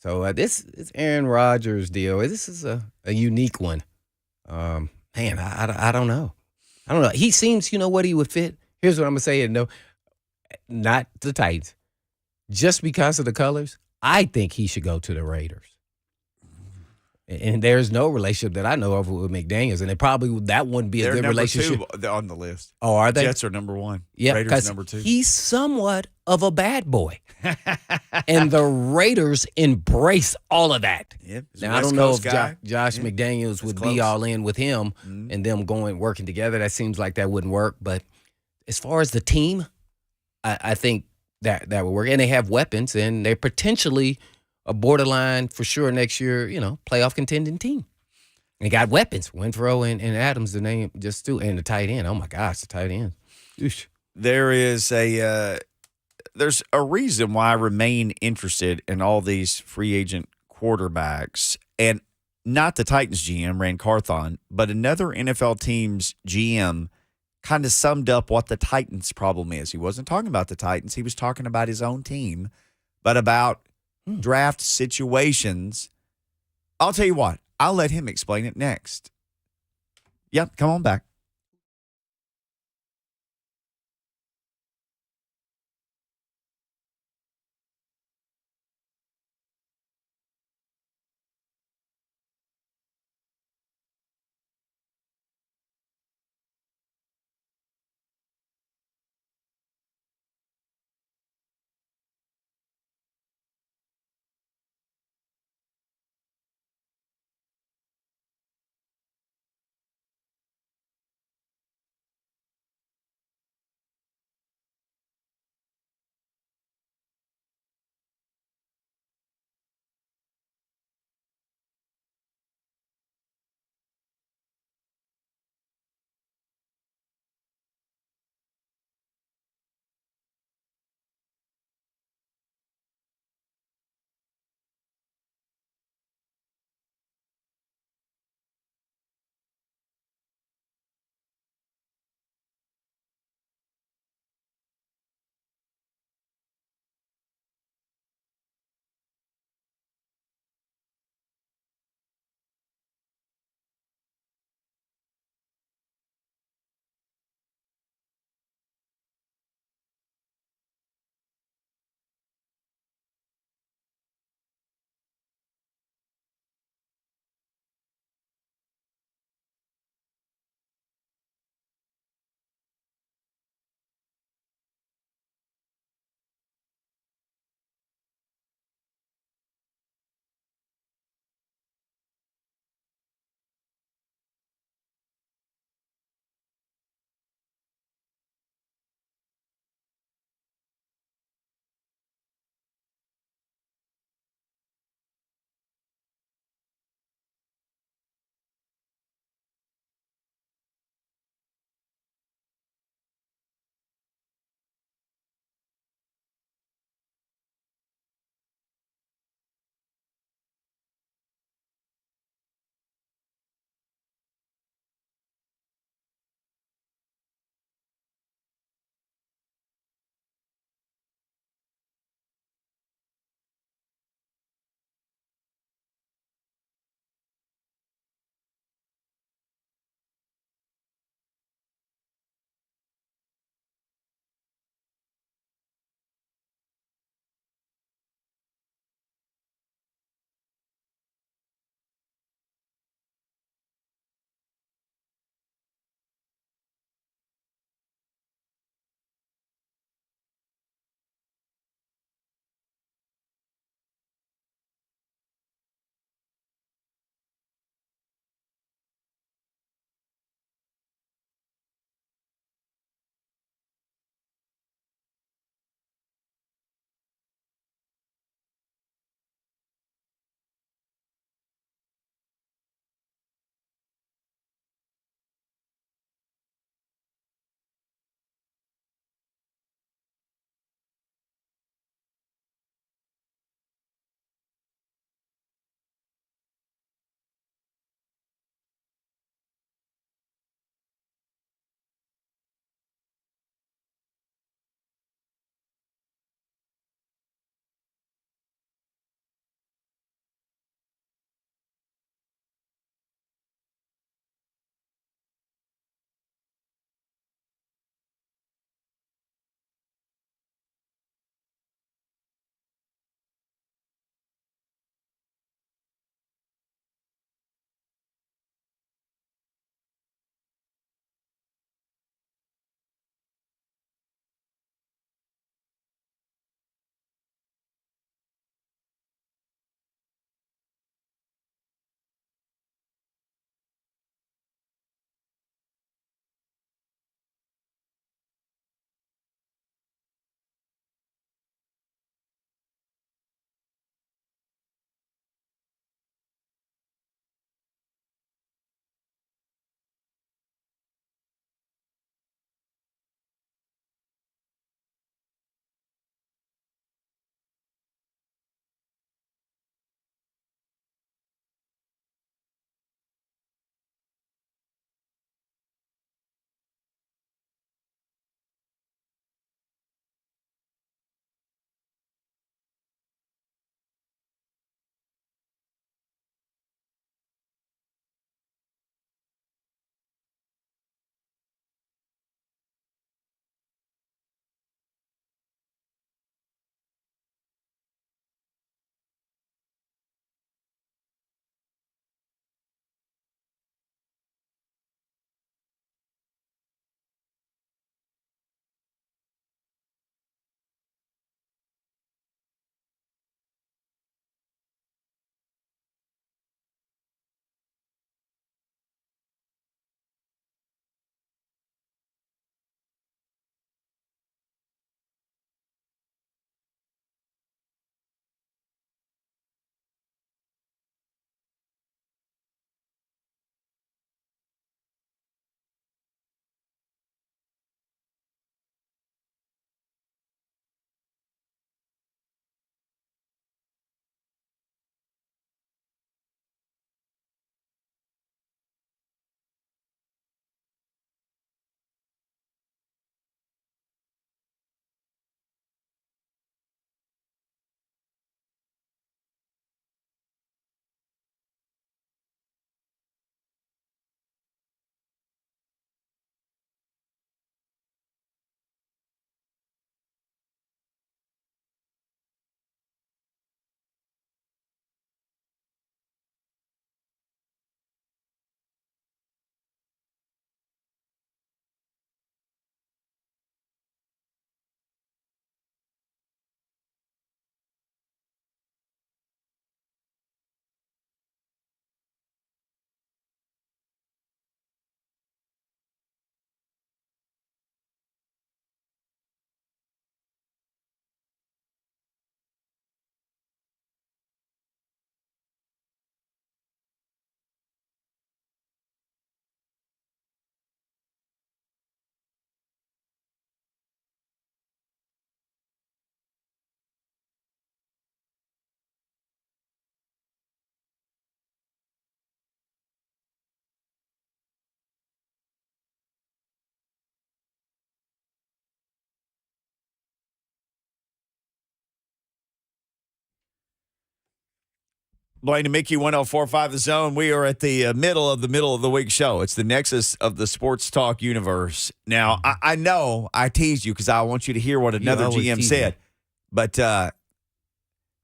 So this is Aaron Rodgers' deal. This is a unique one. Man, I don't know. I don't know. He seems, what he would fit. Here's what I'm going to say. No, not the Titans. Just because of the colors, I think he should go to the Raiders. And there's no relationship that I know of with McDaniels, and that wouldn't be a good relationship. They're on the list. Oh, are they? Jets are number one. Yeah, Raiders number two. He's somewhat of a bad boy, and the Raiders embrace all of that. Yep. Now I don't know if Josh McDaniels would be all in with him and them working together. That seems like that wouldn't work. But as far as the team, I think that would work, and they have weapons, and they're potentially a borderline for sure next year, playoff contending team. They got weapons. Winfrow and Adams, the name just too, and the tight end. Oh my gosh, the tight end. Oosh. There's a reason why I remain interested in all these free agent quarterbacks, and not the Titans GM, Rand Carthon, but another NFL team's GM kind of summed up what the Titans' problem is. He wasn't talking about the Titans. He was talking about his own team, but about draft situations. I'll tell you what, I'll let him explain it next. Yep, come on back. Blaine and Mickey, 104.5 The Zone. We are at the middle of the week show. It's the nexus of the sports talk universe. Now, I know I teased you because I want you to hear what another GM said. But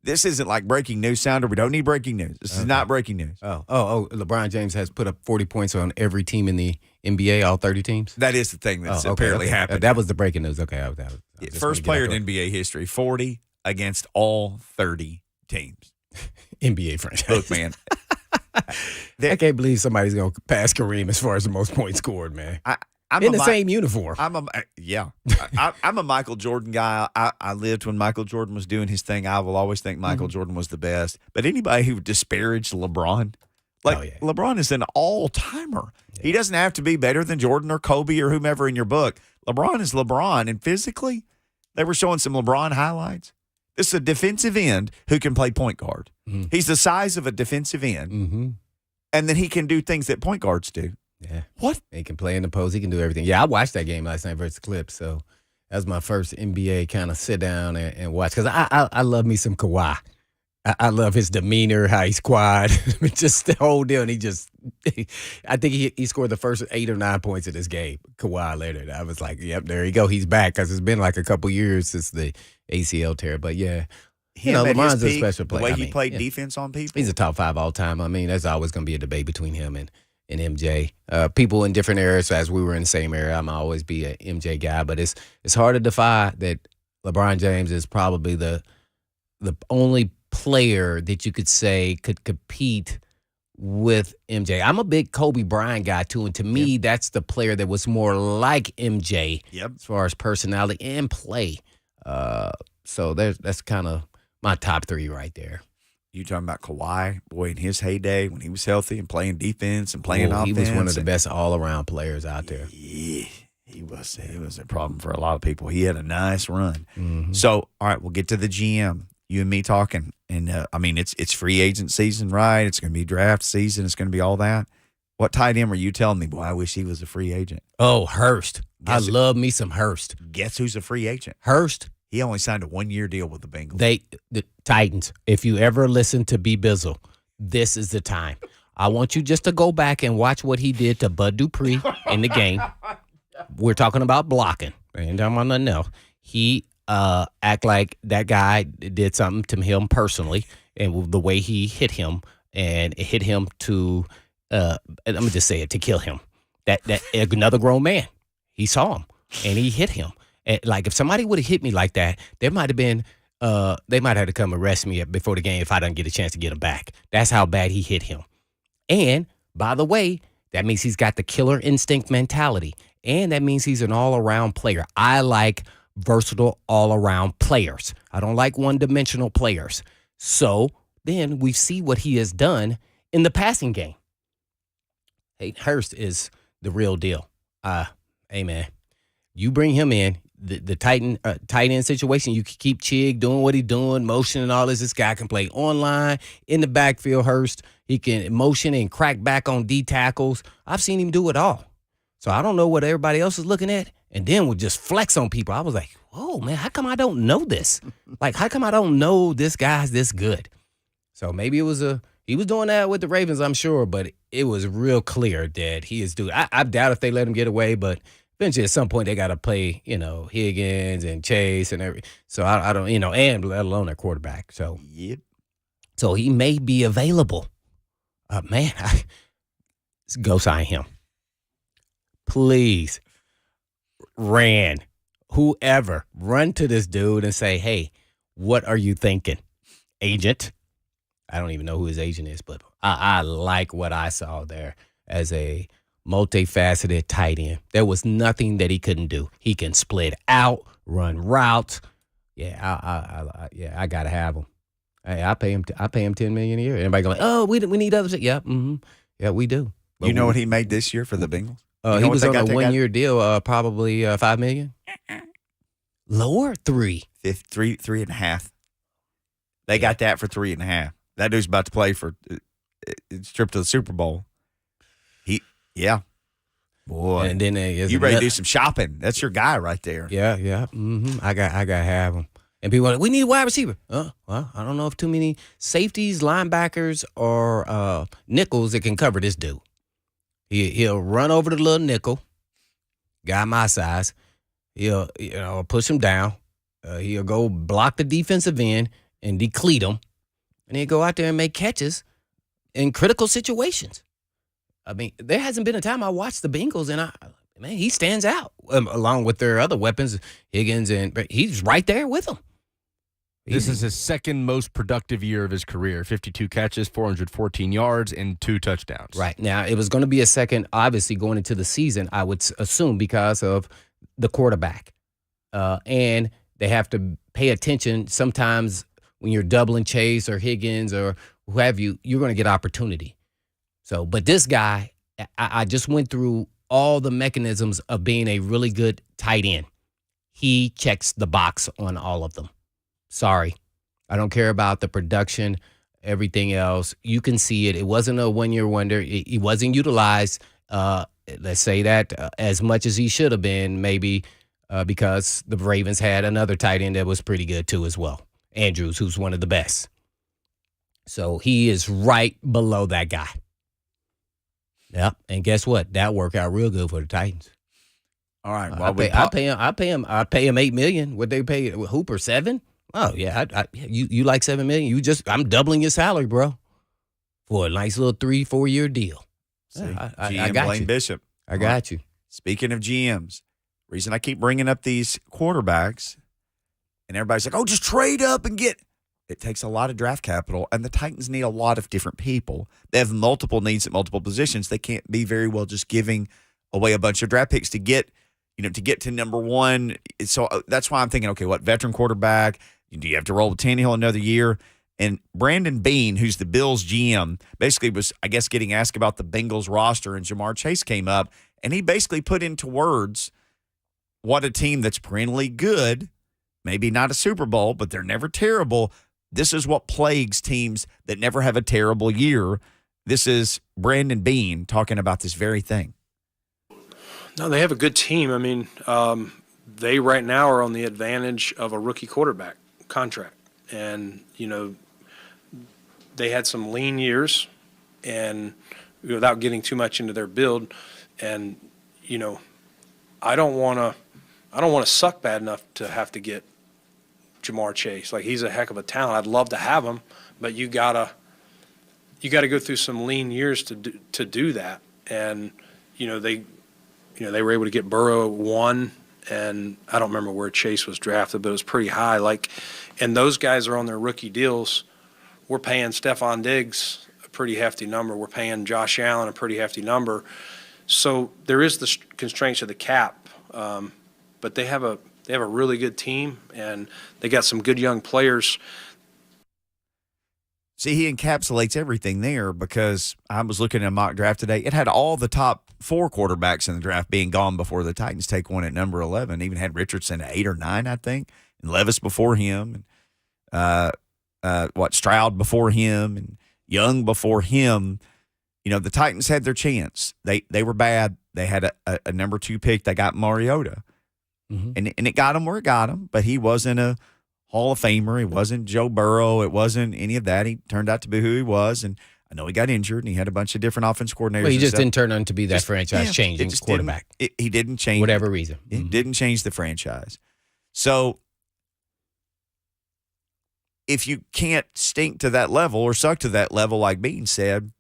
this isn't like breaking news sounder. We don't need breaking news. This is not breaking news. Oh, LeBron James has put up 40 points on every team in the NBA, all 30 teams? That is the thing that's apparently happened. That was the breaking news. Okay. First player in NBA history, 40 against all 30 teams. NBA franchise. Look, man. I can't believe somebody's going to pass Kareem as far as the most points scored, man. I'm in the same uniform. I'm a Michael Jordan guy. I lived when Michael Jordan was doing his thing. I will always think Michael Jordan was the best. But anybody who disparaged LeBron, LeBron is an all-timer. Yeah. He doesn't have to be better than Jordan or Kobe or whomever in your book. LeBron is LeBron. And physically, they were showing some LeBron highlights. This is a defensive end who can play point guard. Mm-hmm. He's the size of a defensive end. Mm-hmm. And then he can do things that point guards do. Yeah. What? He can play in the post. He can do everything. Yeah, I watched that game last night versus Clips. So that was my first NBA kind of sit down and watch. Because I love me some Kawhi. I love his demeanor, how he's quiet. Just the whole deal. And I think he scored the first 8 or 9 points of this game, Kawhi Leonard. I was like, yep, there you go. He's back. Because it's been like a couple years since the ACL tear. But, yeah. LeBron's a special player. The way he played defense on people. He's a top 5 all time. I mean, there's always going to be a debate between him and MJ. People in different eras, as we were in the same era, I'm always be an MJ guy. But it's hard to defy that LeBron James is probably the only player that you could say could compete with MJ. I'm a big Kobe Bryant guy, too. And to me, that's the player that was more like MJ as far as personality and play. So that's kind of my top 3 right there. You talking about Kawhi, boy, in his heyday when he was healthy and playing defense and playing offense. He was one of the best all-around players out there. Yeah, he was. It was a problem for a lot of people. He had a nice run. Mm-hmm. So, all right, we'll get to the GM. You and me talking. And, it's free agent season, right? It's going to be draft season. It's going to be all that. What tight end were you telling me? Boy, I wish he was a free agent. Oh, Hurst. I love me some Hurst. Guess who's a free agent? Hurst. He only signed a 1-year deal with the Bengals. The Titans, if you ever listen to B. Bizzle, this is the time. I want you just to go back and watch what he did to Bud Dupree in the game. We're talking about blocking. And I'm on nothing else. He act like that guy did something to him personally, and the way he hit him, and it hit him to, let me just say it, to kill him. That another grown man, he saw him, and he hit him. And like if somebody would have hit me like that, there might have been, they might have to come arrest me before the game if I didn't get a chance to get him back. That's how bad he hit him. And by the way, that means he's got the killer instinct mentality, and that means he's an all-around player. I like versatile all-around players. I don't like one-dimensional players. So then we see what he has done in the passing game. Hey, Hurst is the real deal. Hey man, you bring him in. The tight end situation, you can keep Chig doing what he's doing, motion and all this. This guy can play online, in the backfield, Hurst. He can motion and crack back on D tackles. I've seen him do it all. So I don't know what everybody else is looking at. And then would just flex on people. I was like, whoa, man, how come I don't know this? Like, how come I don't know this guy's this good? So maybe he was doing that with the Ravens, I'm sure, but it was real clear that he is doing. I doubt if they let him get away, but eventually, at some point, they got to play, Higgins and Chase and everything. So I don't, and let alone their quarterback. So yep. So he may be available. Man, go sign him, please. Whoever, run to this dude and say, hey, what are you thinking, agent? I don't even know who his agent is, but I like what I saw there as a multifaceted tight end. There was nothing that he couldn't do. He can split out, run routes. Yeah, I gotta have him. Hey, I pay him $10 million a year. Everybody going, oh, we need others. Yeah, yeah, we do. But you know what he made this year for the Bengals? He was on a 1-year deal, probably $5 million. Lower 3. 3.5. They got that for 3.5. That dude's about to play for trip to the Super Bowl. Yeah. Boy. And then you ready to do some shopping. That's your guy right there. Yeah. I got to have him. And people are like, we need a wide receiver. Well, I don't know if too many safeties, linebackers, or nickels that can cover this dude. He'll run over the little nickel, guy my size. He'll push him down. He'll go block the defensive end and deplete him. And he'll go out there and make catches in critical situations. I mean, there hasn't been a time I watched the Bengals and he stands out along with their other weapons, Higgins, but he's right there with them. This is his second most productive year of his career. 52 catches, 414 yards, and 2 touchdowns. Right. Now, it was going to be a second, obviously, going into the season, I would assume, because of the quarterback. And they have to pay attention sometimes when you're doubling Chase or Higgins or who have you, you're going to get opportunity. So, but this guy, I just went through all the mechanisms of being a really good tight end. He checks the box on all of them. Sorry. I don't care about the production, everything else. You can see it. It wasn't a one-year wonder. He wasn't utilized, let's say that, as much as he should have been, maybe because the Ravens had another tight end that was pretty good too as well. Andrews, who's one of the best. So he is right below that guy. Yep. And guess what? That worked out real good for the Titans. All right. Well, I pay him $8 million. What they pay Hooper, $7 million? Oh yeah. You like $7 million? I'm doubling your salary, bro, for a nice little 3-4 year deal. See, I GM got Blaine you. Bishop. I got you. Speaking of GMs, reason I keep bringing up these quarterbacks, and everybody's like, "Oh, just trade up and get." It takes a lot of draft capital, and the Titans need a lot of different people. They have multiple needs at multiple positions. They can't be very well just giving away a bunch of draft picks to get to number one. So that's why I'm thinking, okay, what veteran quarterback? Do you have to roll with Tannehill another year? And Brandon Beane, who's the Bills GM, basically was, I guess, getting asked about the Bengals roster, and Jamar Chase came up, and he basically put into words what a team that's perennially good, maybe not a Super Bowl, but they're never terrible. This is what plagues teams that never have a terrible year. This is Brandon Beane talking about this very thing. No, they have a good team. I mean, they right now are on the advantage of a rookie quarterback contract. And, they had some lean years and without getting too much into their build. And, I don't want to suck bad enough to have to get Jamar Chase. Like, he's a heck of a talent. I'd love to have him, but you gotta go through some lean years to do that. And they were able to get Burrow at 1, and I don't remember where Chase was drafted, but it was pretty high. And those guys are on their rookie deals. We're paying Stephon Diggs a pretty hefty number. We're paying Josh Allen a pretty hefty number. So there is the constraints of the cap, but they have a really good team, and they got some good young players. See, he encapsulates everything there because I was looking at a mock draft today. It had all the top 4 quarterbacks in the draft being gone before the Titans take one at number 11. Even had Richardson at 8 or 9, I think, and Levis before him, and Stroud before him, and Young before him. The Titans had their chance. They were bad. They had a number 2 pick. They got Mariota. Mm-hmm. And it got him where it got him, but he wasn't a Hall of Famer. He wasn't Joe Burrow. It wasn't any of that. He turned out to be who he was, and I know he got injured, and he had a bunch of different offense coordinators. Well, he just didn't turn out to be that franchise-changing quarterback. He didn't change. Whatever reason. It didn't change the franchise. So if you can't stink to that level or suck to that level, like Bean said,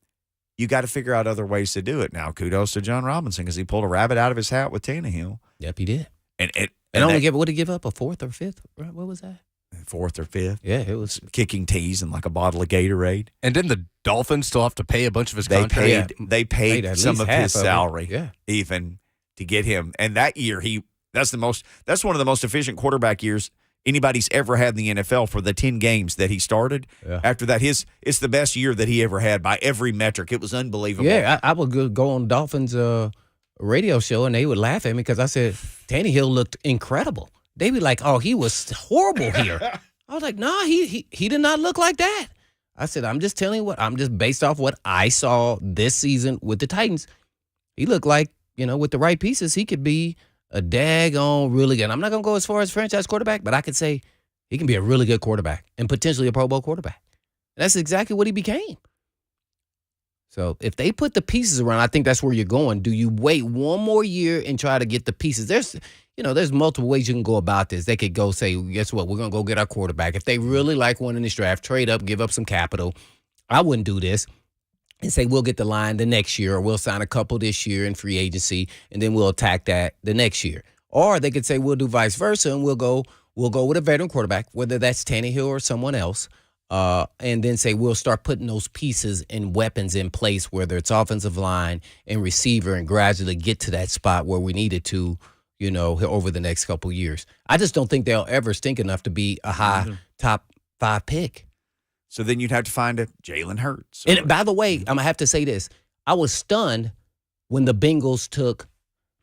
you got to figure out other ways to do it. Now, kudos to John Robinson because he pulled a rabbit out of his hat with Tannehill. Yep, he did. And would he give up a 4th or 5th? Right? What was that? 4th or 5th. Yeah, it was kicking teas and like a bottle of Gatorade. And didn't the Dolphins still have to pay a bunch of his contract? They paid some of his salary, even to get him. And that year, that's one of the most efficient quarterback years anybody's ever had in the NFL for the 10 games that he started. Yeah. After that, it's the best year that he ever had by every metric. It was unbelievable. Yeah, I would go on Dolphins radio show, and they would laugh at me because I said Tannehill looked incredible. They'd be like, "Oh, he was horrible here." I was like, "No, he did not look like that." I said, "I'm just telling you I'm just based off what I saw this season with the Titans. He looked like, with the right pieces, he could be a daggone really good. I'm not gonna go as far as franchise quarterback, but I could say He can be a really good quarterback and potentially a Pro Bowl quarterback. And that's exactly what he became. So if they put the pieces around, I think that's where you're going. Do you wait one more year and try to get the pieces? There's multiple ways you can go about this. They could go say, guess what? We're going to go get our quarterback. If they really like one in this draft, trade up, give up some capital. I wouldn't do this and say we'll get the line the next year, or we'll sign a couple this year in free agency, and then we'll attack that the next year. Or they could say we'll do vice versa, and we'll go with a veteran quarterback, whether that's Tannehill or someone else, and then say we'll start putting those pieces and weapons in place, whether it's offensive line and receiver, and gradually get to that spot where we needed to, over the next couple of years. I just don't think they'll ever stink enough to be a high top 5 pick. So then you'd have to find a Jalen Hurts. And by the way, I'm going to have to say this. I was stunned when the Bengals took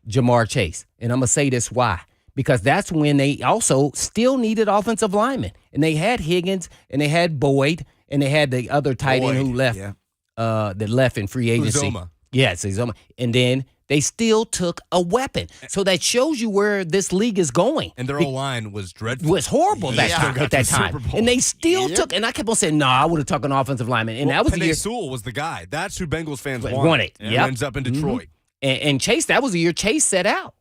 Jamar Chase. And I'm going to say this why. Because that's when they also still needed offensive linemen. And they had Higgins, and they had Boyd, and they had the other tight end who left, that left in free agency. Uzoma. Yes, Uzoma. And then they still took a weapon. So that shows you where this league is going. And their O-line was dreadful. It was horrible at that time. And they still took, and I kept on saying, no, I would have taken an offensive lineman. And that was the year. Sewell was the guy. That's who Bengals fans wanted. Who ends up in Detroit. And Chase, that was the year Chase set out.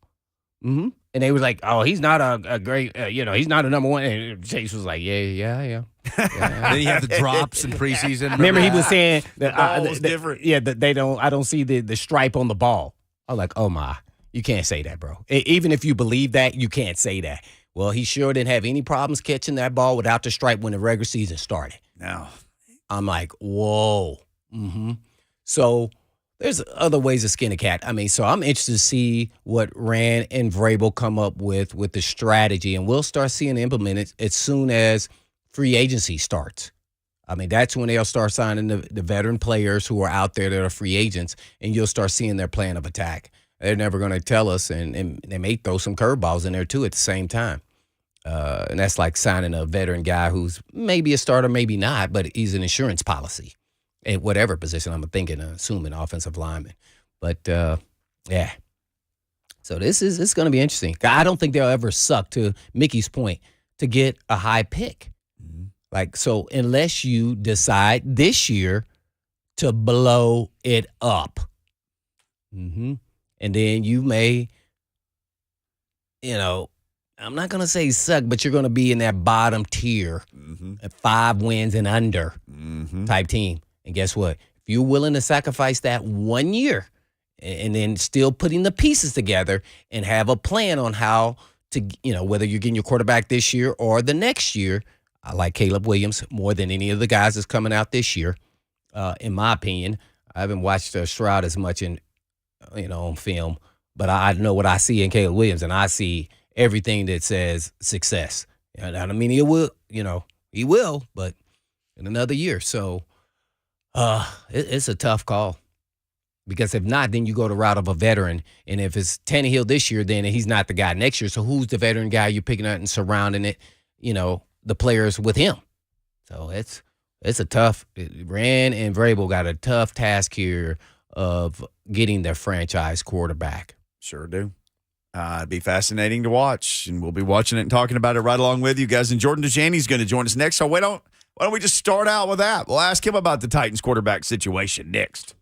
Mm-hmm. And they were like, oh, he's not a great, he's not a number one. And Chase was like, yeah. Then he had the drops in preseason. Remember he was saying that ball was different. Yeah, that I don't see the stripe on the ball. I was like, oh my, you can't say that, bro. Even if you believe that, you can't say that. Well, he sure didn't have any problems catching that ball without the stripe when the regular season started. No. I'm like, whoa. Mm-hmm. So there's other ways to skin a cat. I mean, so I'm interested to see what Rand and Vrabel come up with the strategy, and we'll start seeing it implemented as soon as free agency starts. I mean, that's when they'll start signing the veteran players who are out there that are free agents, and you'll start seeing their plan of attack. They're never going to tell us, and they may throw some curveballs in there, too, at the same time. And that's like signing a veteran guy who's maybe a starter, maybe not, but he's an insurance policy at whatever position I'm thinking, assuming offensive lineman. But, yeah. So it's going to be interesting. I don't think they'll ever suck, to Mickey's point, to get a high pick. So unless you decide this year to blow it up, and then you may, I'm not going to say suck, but you're going to be in that bottom tier, at 5 wins and under type team. And guess what? If you're willing to sacrifice that 1 year and then still putting the pieces together and have a plan on how to, whether you're getting your quarterback this year or the next year, I like Caleb Williams more than any of the guys that's coming out this year, in my opinion. I haven't watched Stroud as much on film, but I know what I see in Caleb Williams, and I see everything that says success. And I mean, he will, but in another year. So it's a tough call, because if not, then you go the route of a veteran. And if it's Tannehill this year, then he's not the guy next year. So who's the veteran guy you're picking up and surrounding it, the players with him? So it's a tough. Rand and Vrabel got a tough task here of getting their franchise quarterback. Sure do. It'd be fascinating to watch, and we'll be watching it and talking about it right along with you guys. And Jordan Dajani is going to join us next. So why don't we just start out with that? We'll ask him about the Titans quarterback situation next.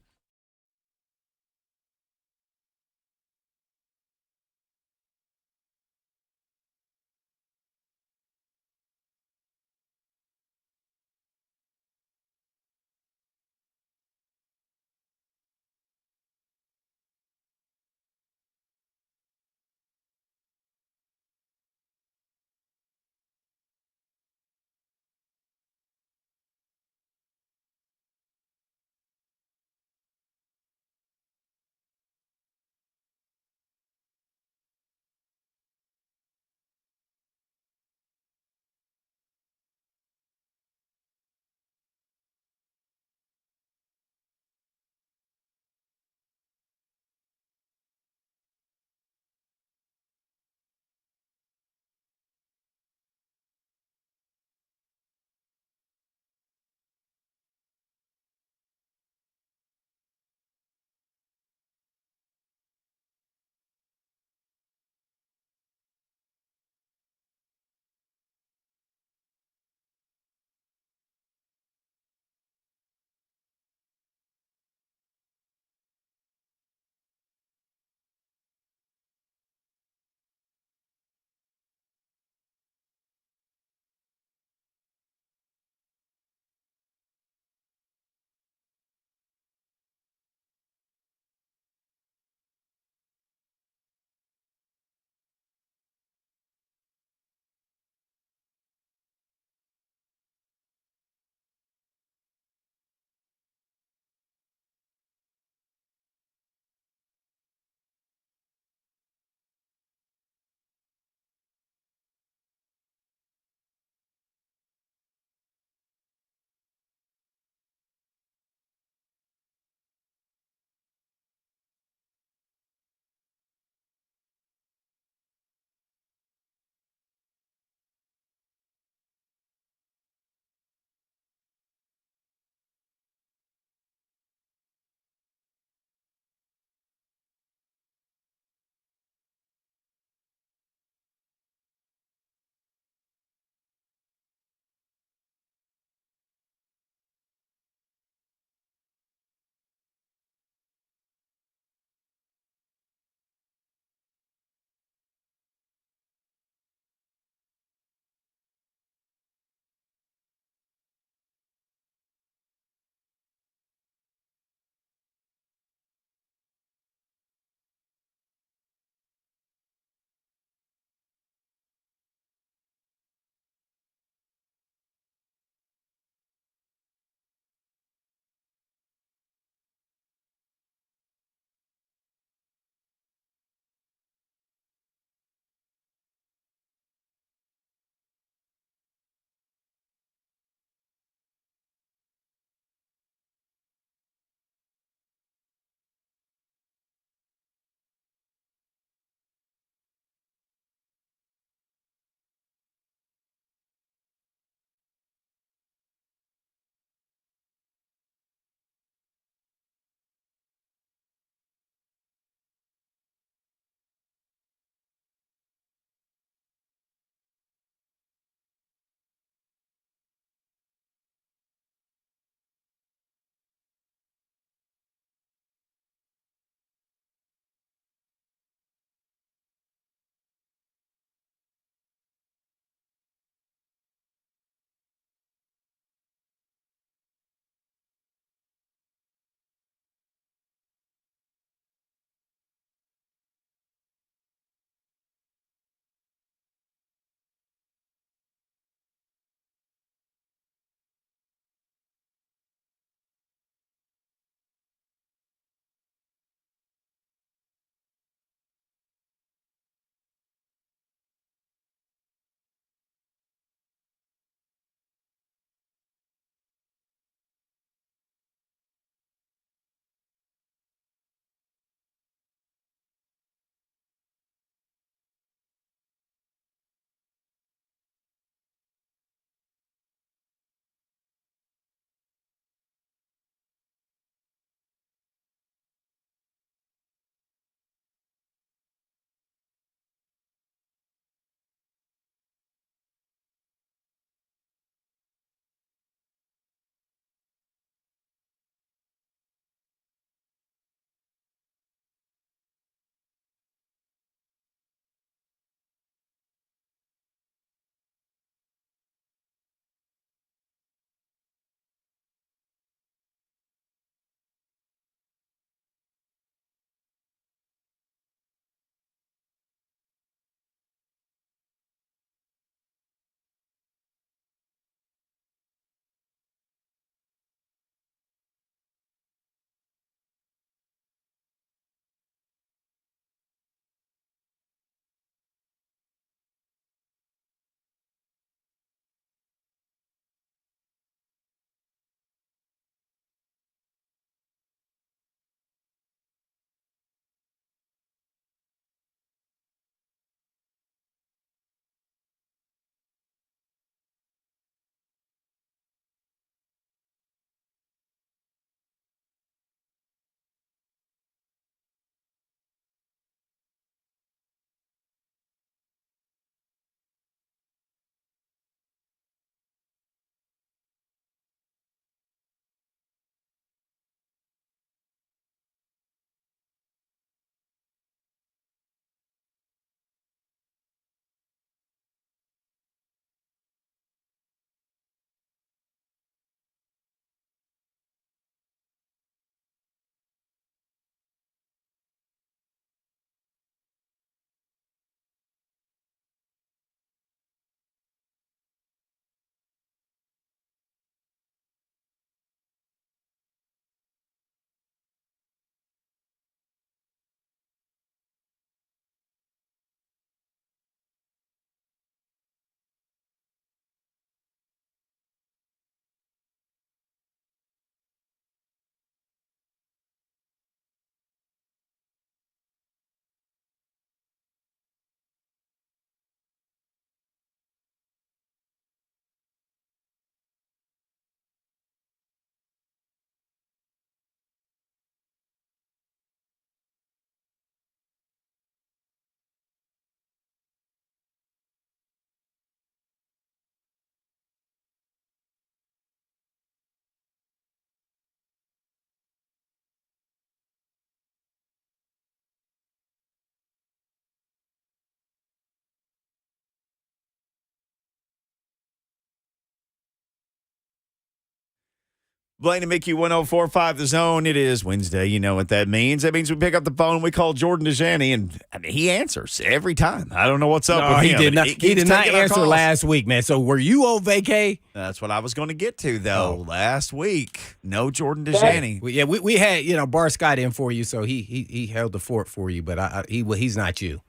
Blaine and Mickey 104.5 The Zone. It is Wednesday. You know what that means. That means we pick up the phone, we call Jordan Dajani, and I mean, he answers every time. I don't know what's up with he him. did not. He did not answer calls. last week, man. So were you on vacay? That's what I was going to get to, though. Oh. Last week, no Jordan Dajani. We had Bar Scott in for you, so he held the fort for you, but he's not you.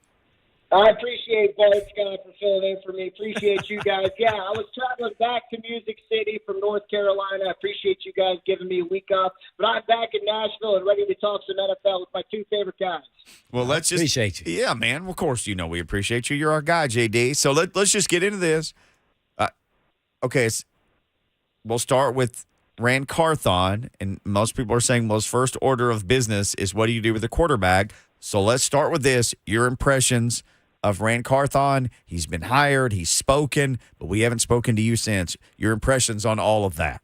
I appreciate Bart Scott for filling in for me. Appreciate you guys. Yeah, I was traveling back to Music City from North Carolina. I appreciate you guys giving me a week off. But I'm back in Nashville and ready to talk some NFL with my two favorite guys. Well, let's just appreciate you. Yeah, man. Of course, we appreciate you. You're our guy, JD. So let's just get into this. Okay, we'll start with Rand Carthon, and most people are saying, well, his first order of business is what do you do with the quarterback? So let's start with this. Your impressions of Rand Carthon. He's been hired. He's spoken, but we haven't spoken to you since. Your impressions on all of that.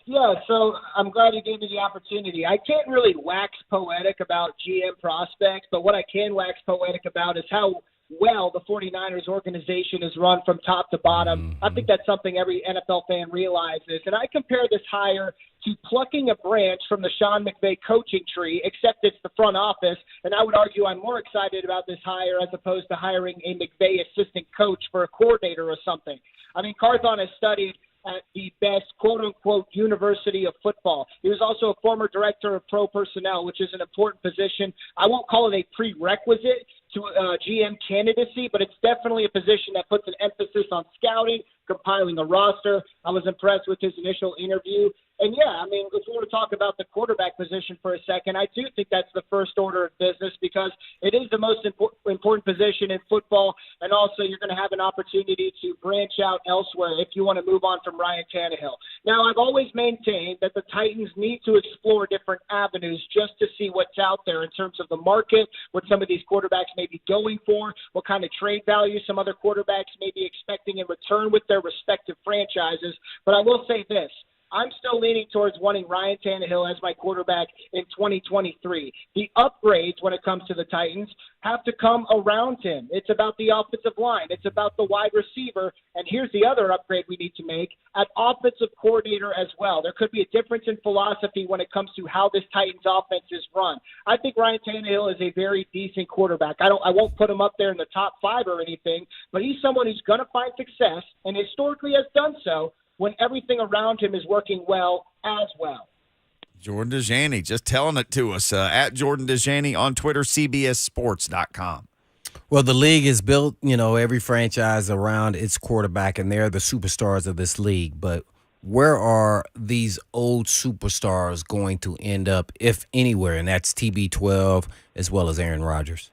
Yeah, so I'm glad you gave me the opportunity. I can't really wax poetic about GM prospects, but what I can wax poetic about is how well the 49ers organization is run from top to bottom. I think that's something every NFL fan realizes. And I compare this hire to plucking a branch from the Sean McVay coaching tree, except it's the front office. And I would argue I'm more excited about this hire as opposed to hiring a McVay assistant coach for a coordinator or something. I mean, Carthon has studied at the best quote-unquote university of football. He was also a former director of pro personnel, which is an important position. I won't call it a prerequisite to GM candidacy, but it's definitely a position that puts an emphasis on scouting, compiling a roster. I was impressed with his initial interview. And, yeah, I mean, if we were to talk about the quarterback position for a second, I do think that's the first order of business because it is the most important position in football, and also you're going to have an opportunity to branch out elsewhere if you want to move on from Ryan Tannehill. Now, I've always maintained that the Titans need to explore different avenues just to see what's out there in terms of the market, what some of these quarterbacks may be going for, what kind of trade value some other quarterbacks may be expecting in return with their respective franchises. But I will say this. I'm still leaning towards wanting Ryan Tannehill as my quarterback in 2023. The upgrades when it comes to the Titans have to come around him. It's about the offensive line. It's about the wide receiver. And here's the other upgrade we need to make at offensive coordinator as well. There could be a difference in philosophy when it comes to how this Titans offense is run. I think Ryan Tannehill is a very decent quarterback. I won't put him up there in the top 5 or anything, but he's someone who's going to find success and historically has done so when everything around him is working well as well. Jordan Dajani just telling it to us at Jordan Dajani on Twitter, CBSSports.com. Well, the league is built, every franchise around its quarterback, and they're the superstars of this league. But where are these old superstars going to end up, if anywhere? And that's TB12 as well as Aaron Rodgers.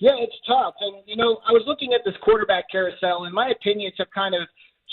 Yeah, it's tough. And, I was looking at this quarterback carousel, and my opinions have kind of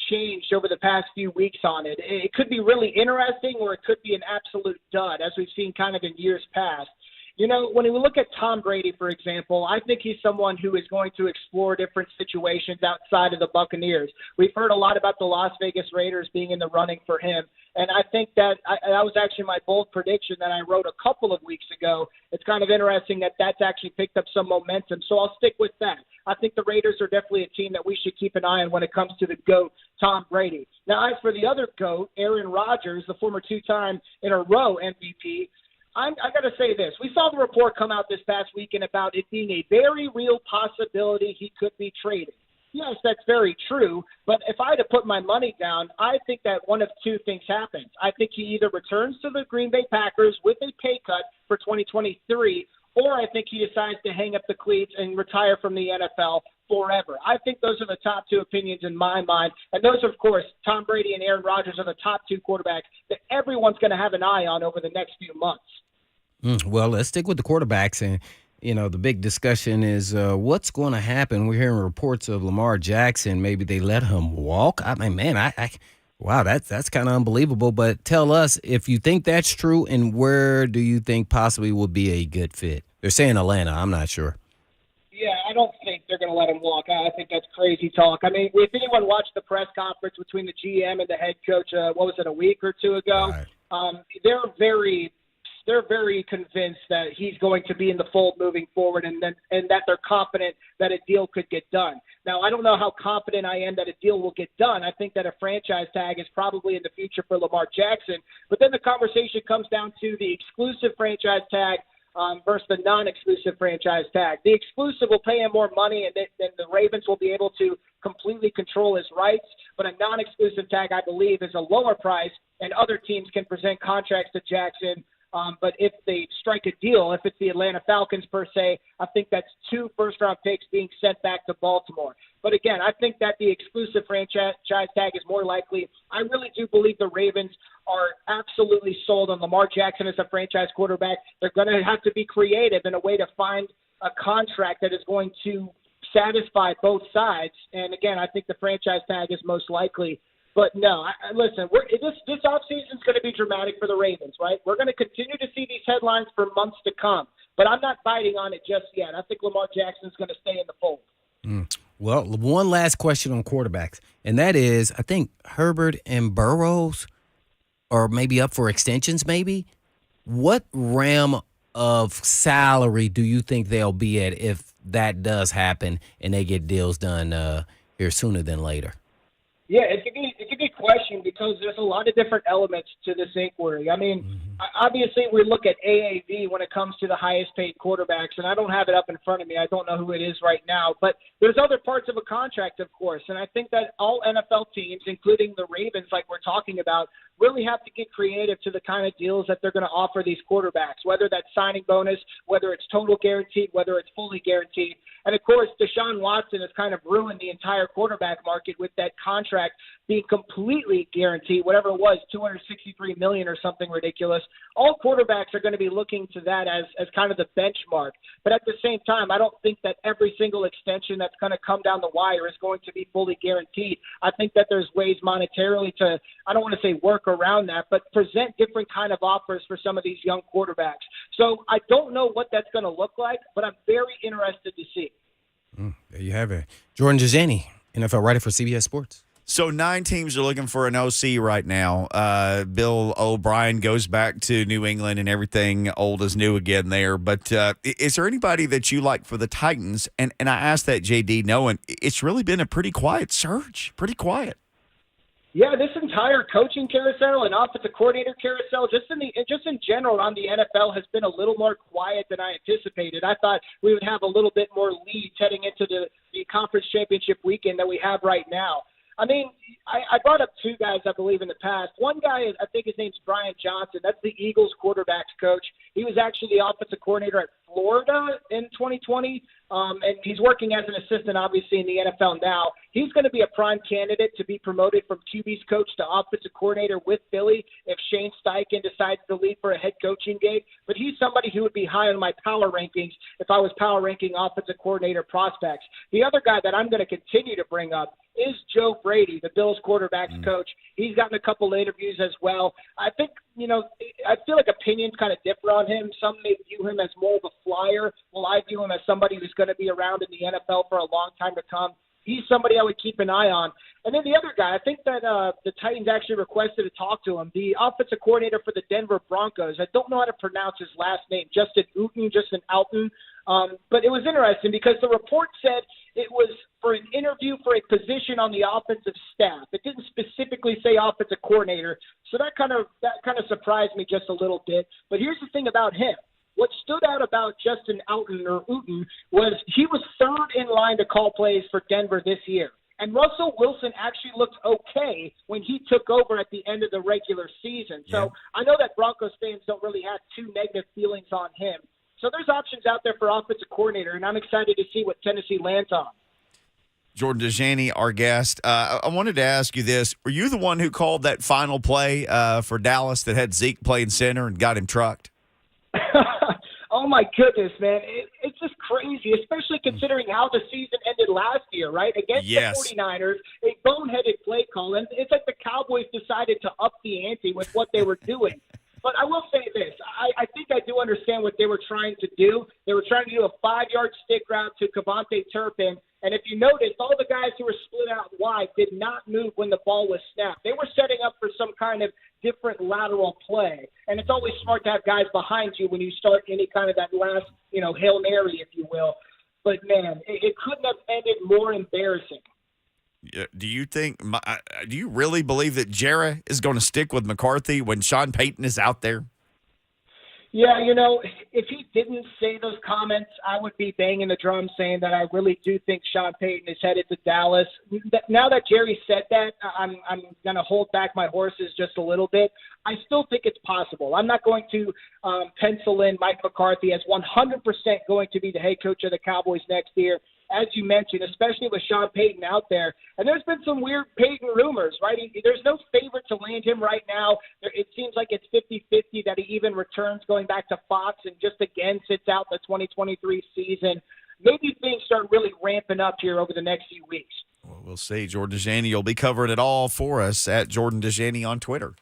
changed over the past few weeks on it. It could be really interesting or it could be an absolute dud, as we've seen kind of in years past. When we look at Tom Brady, for example, I think he's someone who is going to explore different situations outside of the Buccaneers. We've heard a lot about the Las Vegas Raiders being in the running for him, and I think that was actually my bold prediction that I wrote a couple of weeks ago. It's kind of interesting that that's actually picked up some momentum, so I'll stick with that. I think the Raiders are definitely a team that we should keep an eye on when it comes to the GOAT, Tom Brady. Now, as for the other GOAT, Aaron Rodgers, the former 2-time in a row MVP, I got to say this. We saw the report come out this past weekend about it being a very real possibility he could be traded. Yes, that's very true, but if I had to put my money down, I think that one of two things happens. I think he either returns to the Green Bay Packers with a pay cut for 2023, or I think he decides to hang up the cleats and retire from the NFL forever. I think those are the top two opinions in my mind. And those, of course, Tom Brady and Aaron Rodgers are the top two quarterbacks that everyone's going to have an eye on over the next few months. Well, let's stick with the quarterbacks. And, the big discussion is what's going to happen. We're hearing reports of Lamar Jackson. Maybe they let him walk. I mean, man, wow, that's kind of unbelievable. But tell us if you think that's true and where do you think possibly would be a good fit? They're saying Atlanta. I'm not sure. Yeah, I don't think they're going to let him walk. I think that's crazy talk. I mean, if anyone watched the press conference between the GM and the head coach, a week or two ago, Right. They're very they're very convinced that he's going to be in the fold moving forward, and that they're confident that a deal could get done. Now, I don't know how confident I am that a deal will get done. I think that a franchise tag is probably in the future for Lamar Jackson. But then the conversation comes down to the exclusive franchise tag versus the non-exclusive franchise tag. The exclusive will pay him more money, and then the Ravens will be able to completely control his rights. But a non-exclusive tag, I believe, is a lower price, and other teams can present contracts to Jackson. But if they strike a deal, if it's the Atlanta Falcons per se, I think that's 2 first-round picks being sent back to Baltimore. But again, I think that the exclusive franchise tag is more likely. I really do believe the Ravens are absolutely sold on Lamar Jackson as a franchise quarterback. They're going to have to be creative in a way to find a contract that is going to satisfy both sides. And again, I think the franchise tag is most likely. But no, listen, this offseason is going to be dramatic for the Ravens, right? We're going to continue to see these headlines for months to come. But I'm not biting on it just yet. I think Lamar Jackson is going to stay in the fold. Well, one last question on quarterbacks, and that is, I think Herbert and Burrows are maybe up for extensions maybe. What realm of salary do you think they'll be at if that does happen and they get deals done here sooner than later? Yeah, it's a good question because there's a lot of different elements to this inquiry. I mean, obviously we look at AAV when it comes to the highest paid quarterbacks, and I don't have it up in front of me. I don't know who it is right now, but there's other parts of a contract, of course, and I think that all NFL teams, including the Ravens, like we're talking about, really have to get creative to the kind of deals that they're going to offer these quarterbacks, whether that's signing bonus, whether it's total guaranteed, whether it's fully guaranteed. And, of course, Deshaun Watson has kind of ruined the entire quarterback market with that contract being completely guaranteed, whatever it was, $263 million or something ridiculous. All quarterbacks are going to be looking to that as kind of the benchmark. But at the same time, I don't think that every single extension that's going to come down the wire is going to be fully guaranteed. I think that there's ways monetarily to, I don't want to say work around that, but present different kind of offers for some of these young quarterbacks. So I don't know what that's going to look like, but I'm very interested to see. There you have it. Jordan Dajani, NFL writer for CBS Sports. So 9 teams are looking for an OC right now. Bill O'Brien goes back to New England and everything old is new again there. But is there anybody that you like for the Titans? And I asked that, JD, knowing it's really been a pretty quiet search, pretty quiet. Yeah, this entire coaching carousel and offensive coordinator carousel, just in general on the NFL, has been a little more quiet than I anticipated. I thought we would have a little bit more leads heading into the conference championship weekend that we have right now. I mean, I brought up 2 guys, I believe, in the past. One guy is, I think his name's Brian Johnson. That's the Eagles quarterbacks coach. He was actually the offensive coordinator at Florida in 2020, and he's working as an assistant, obviously, in the NFL now. He's going to be a prime candidate to be promoted from QB's coach to offensive coordinator with Philly if Shane Steichen decides to leave for a head coaching gig. But he's somebody who would be high on my power rankings if I was power ranking offensive coordinator prospects. The other guy that I'm going to continue to bring up is Joe Brady, the Bills quarterbacks coach. He's gotten a couple of interviews as well. I think, I feel like opinions kind of differ on him. Some may view him as more of a flyer, while I view him as somebody who's going to be around in the NFL for a long time to come. He's somebody I would keep an eye on. And then the other guy, I think that the Titans actually requested to talk to him, the offensive coordinator for the Denver Broncos. I don't know how to pronounce his last name, Justin Alton. But it was interesting because the report said it was for an interview for a position on the offensive staff. It didn't specifically say offensive coordinator. So that kind of surprised me just a little bit. But here's the thing about him. What stood out about Justin Alton was he was third in line to call plays for Denver this year. And Russell Wilson actually looked okay when he took over at the end of the regular season. So I know that Broncos fans don't really have too negative feelings on him. So there's options out there for offensive coordinator, and I'm excited to see what Tennessee lands on. Jordan Dajani, our guest. I wanted to ask you this. Were you the one who called that final play for Dallas that had Zeke playing center and got him trucked? Oh, my goodness, man. It's just crazy, especially considering how the season ended last year, right? Against the 49ers, a boneheaded play call. And it's like the Cowboys decided to up the ante with what they were doing. But I will say this. I think I do understand what they were trying to do. They were trying to do a 5-yard stick route to Kevontae Turpin. And if you notice, all the guys who were split out wide did not move when the ball was snapped. They were setting up for some kind kind of different lateral play. And it's always smart to have guys behind you when you start any kind of that last, Hail Mary, if you will. But, man, it couldn't have ended more embarrassing. Do you do you really believe that Jarrah is going to stick with McCarthy when Sean Payton is out there? Yeah, if he didn't say those comments, I would be banging the drum saying that I really do think Sean Payton is headed to Dallas. Now that Jerry said that, I'm going to hold back my horses just a little bit. I still think it's possible. I'm not going to pencil in Mike McCarthy as 100% going to be the head coach of the Cowboys next year. As you mentioned, especially with Sean Payton out there. And there's been some weird Payton rumors, right? There's no favorite to land him right now. It seems like it's 50-50 that he even returns going back to Fox and just again sits out the 2023 season. Maybe things start really ramping up here over the next few weeks. Well, we'll see. Jordan Dajani will be covering it all for us at Jordan Dajani on Twitter.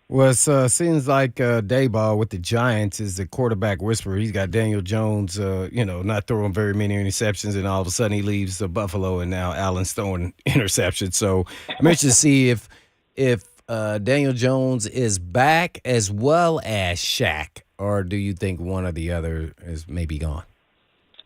Well, it seems like Dayball with the Giants is the quarterback whisperer. He's got Daniel Jones, not throwing very many interceptions, and all of a sudden he leaves Buffalo, and now Allen's throwing interceptions. So I'm interested to see if Daniel Jones is back as well as Shaq, or do you think one or the other is maybe gone?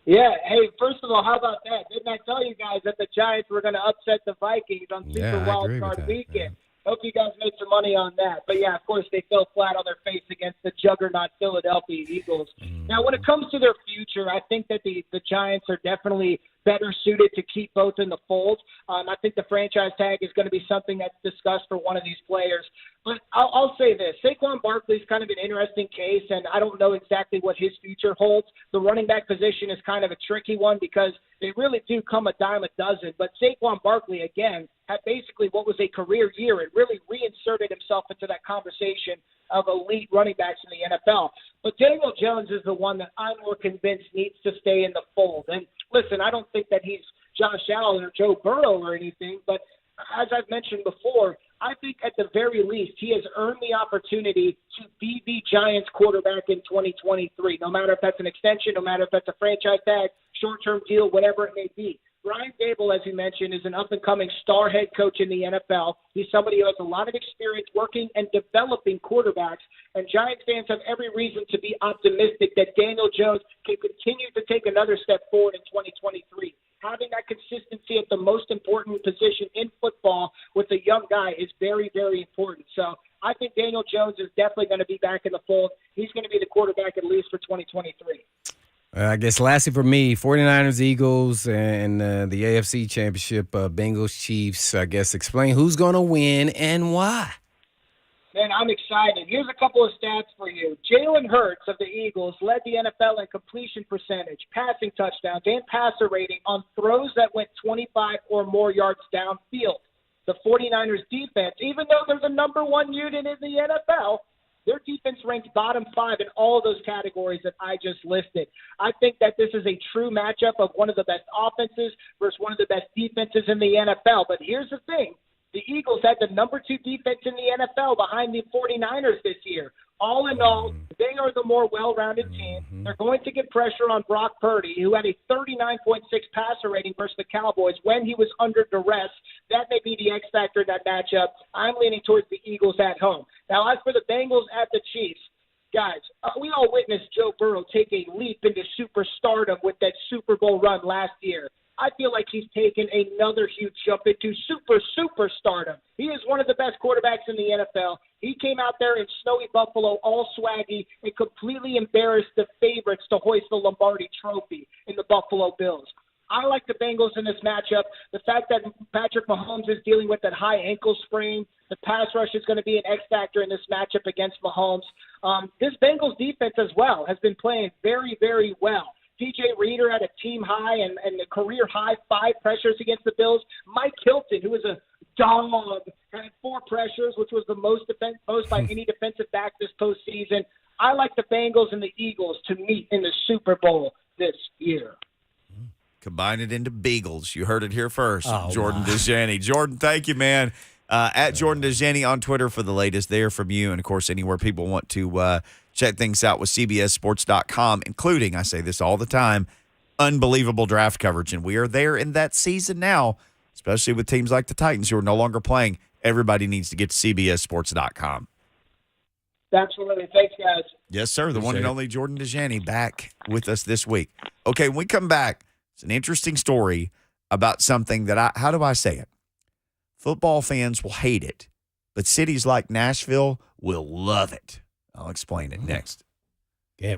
Yeah. Hey, first of all, how about that? Didn't I tell you guys that the Giants were going to upset the Vikings on Super Wild Card Weekend? Hope you guys made some money on that. But, yeah, of course, they fell flat on their face against the juggernaut Philadelphia Eagles. Now, when it comes to their future, I think that the Giants are definitely better suited to keep both in the fold. I think the franchise tag is going to be something that's discussed for one of these players. But I'll say this. Saquon Barkley's kind of an interesting case, and I don't know exactly what his future holds. The running back position is kind of a tricky one because they really do come a dime a dozen. But Saquon Barkley, again, had basically what was a career year and really reinserted himself into that conversation of elite running backs in the NFL. But Daniel Jones is the one that I'm more convinced needs to stay in the fold. And listen, I don't think that he's Josh Allen or Joe Burrow or anything, but as I've mentioned before, I think at the very least he has earned the opportunity to be the Giants quarterback in 2023, no matter if that's an extension, no matter if that's a franchise tag, short-term deal, whatever it may be. Brian Dable, as you mentioned, is an up-and-coming star head coach in the NFL. He's somebody who has a lot of experience working and developing quarterbacks, and Giants fans have every reason to be optimistic that Daniel Jones can continue to take another step forward in 2023. Having that consistency at the most important position in football with a young guy is very, very important. So I think Daniel Jones is definitely going to be back in the fold. He's going to be the quarterback at least for 2023. I guess lastly for me, 49ers, Eagles, and the AFC Championship, Bengals, Chiefs. I guess explain who's going to win and why. Man, I'm excited. Here's a couple of stats for you. Jalen Hurts of the Eagles led the NFL in completion percentage, passing touchdowns, and passer rating on throws that went 25 or more yards downfield. The 49ers defense, even though they're the number one unit in the NFL, their defense ranks bottom 5 in all of those categories that I just listed. I think that this is a true matchup of one of the best offenses versus one of the best defenses in the NFL. But here's the thing. The Eagles had the number 2 defense in the NFL behind the 49ers this year. All in all, they are the more well-rounded team. They're going to get pressure on Brock Purdy, who had a 39.6 passer rating versus the Cowboys when he was under duress. That may be the X factor in that matchup. I'm leaning towards the Eagles at home. Now, as for the Bengals at the Chiefs, guys, we all witnessed Joe Burrow take a leap into superstardom with that Super Bowl run last year. I feel like he's taken another huge jump into superstardom. He is one of the best quarterbacks in the NFL. He came out there in snowy Buffalo, all swaggy, and completely embarrassed the favorites to hoist the Lombardi Trophy in the Buffalo Bills. I like the Bengals in this matchup. The fact that Patrick Mahomes is dealing with that high ankle sprain, the pass rush is going to be an X factor in this matchup against Mahomes. This Bengals defense as well has been playing very, very well. DJ Reader had a team high and a career high 5 pressures against the Bills. Mike Hilton, who is a dog, had 4 pressures, which was the most by any defensive back this postseason. I like the Bengals and the Eagles to meet in the Super Bowl this year. Combine it into Beagles. You heard it here first. Jordan Dajani. Jordan, thank you, man. At Jordan Dajani on Twitter for the latest there from you. And, of course, anywhere people want to check things out with CBSSports.com, including, I say this all the time, unbelievable draft coverage. And we are there in that season now, especially with teams like the Titans who are no longer playing. everybody needs to get to CBSSports.com. Absolutely. Thanks, guys. Yes, sir. The one Appreciate and it. only Jordan Dajani back with us this week. Okay, when we come back, it's an interesting story about something that how do I say it? Football fans will hate it, but cities like Nashville will love it. I'll explain it next. Yeah.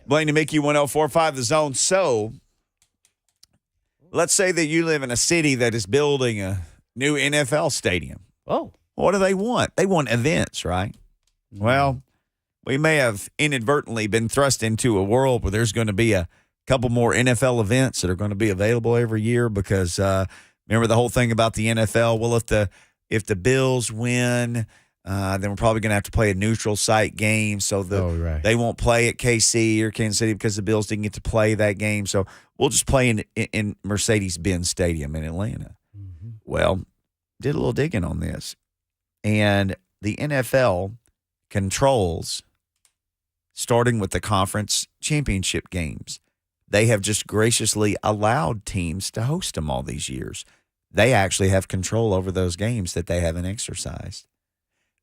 Blaine and Mickey 104.5 The Zone. So, let's say that you live in a city that is building a new NFL stadium. Oh. What do they want? They want events, right? Well, we may have inadvertently been thrust into a world where there's going to be a couple more NFL events that are going to be available every year because remember the whole thing about the NFL? Well, if the Bills win, then we're probably going to have to play a neutral site game. So they won't play at KC or Kansas City because the Bills didn't get to play that game. So we'll just play in Mercedes-Benz Stadium in Atlanta. Mm-hmm. Well, did a little digging on this. And the NFL controls, starting with the conference championship games. They have just graciously allowed teams to host them all these years. They actually have control over those games that they haven't exercised,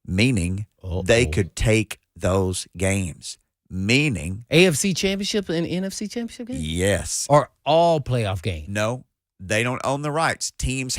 meaning they could take those games, meaning AFC Championship and NFC Championship games? Yes. Or all playoff games? No, they don't own the rights. Teams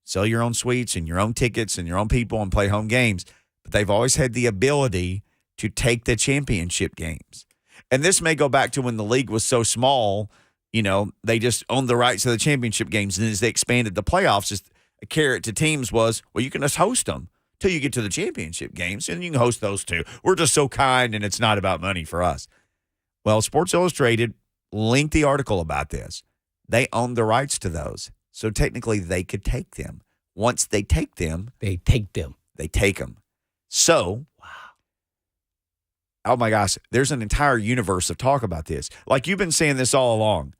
sell your own suites and your own tickets and your own people and play home games, but they've always had the ability to take the championship games. And this may go back to when the league was so small, they just owned the rights to the championship games. And as they expanded the playoffs, just a carrot to teams was, well, you can just host them till you get to the championship games, and you can host those too. We're just so kind, and it's not about money for us. Well, Sports Illustrated, lengthy article about this. They own the rights to those. So technically, they could take them. Once they take them. They take them. They take them. So, oh my gosh, there's an entire universe of talk about this. Like you've been saying this all along.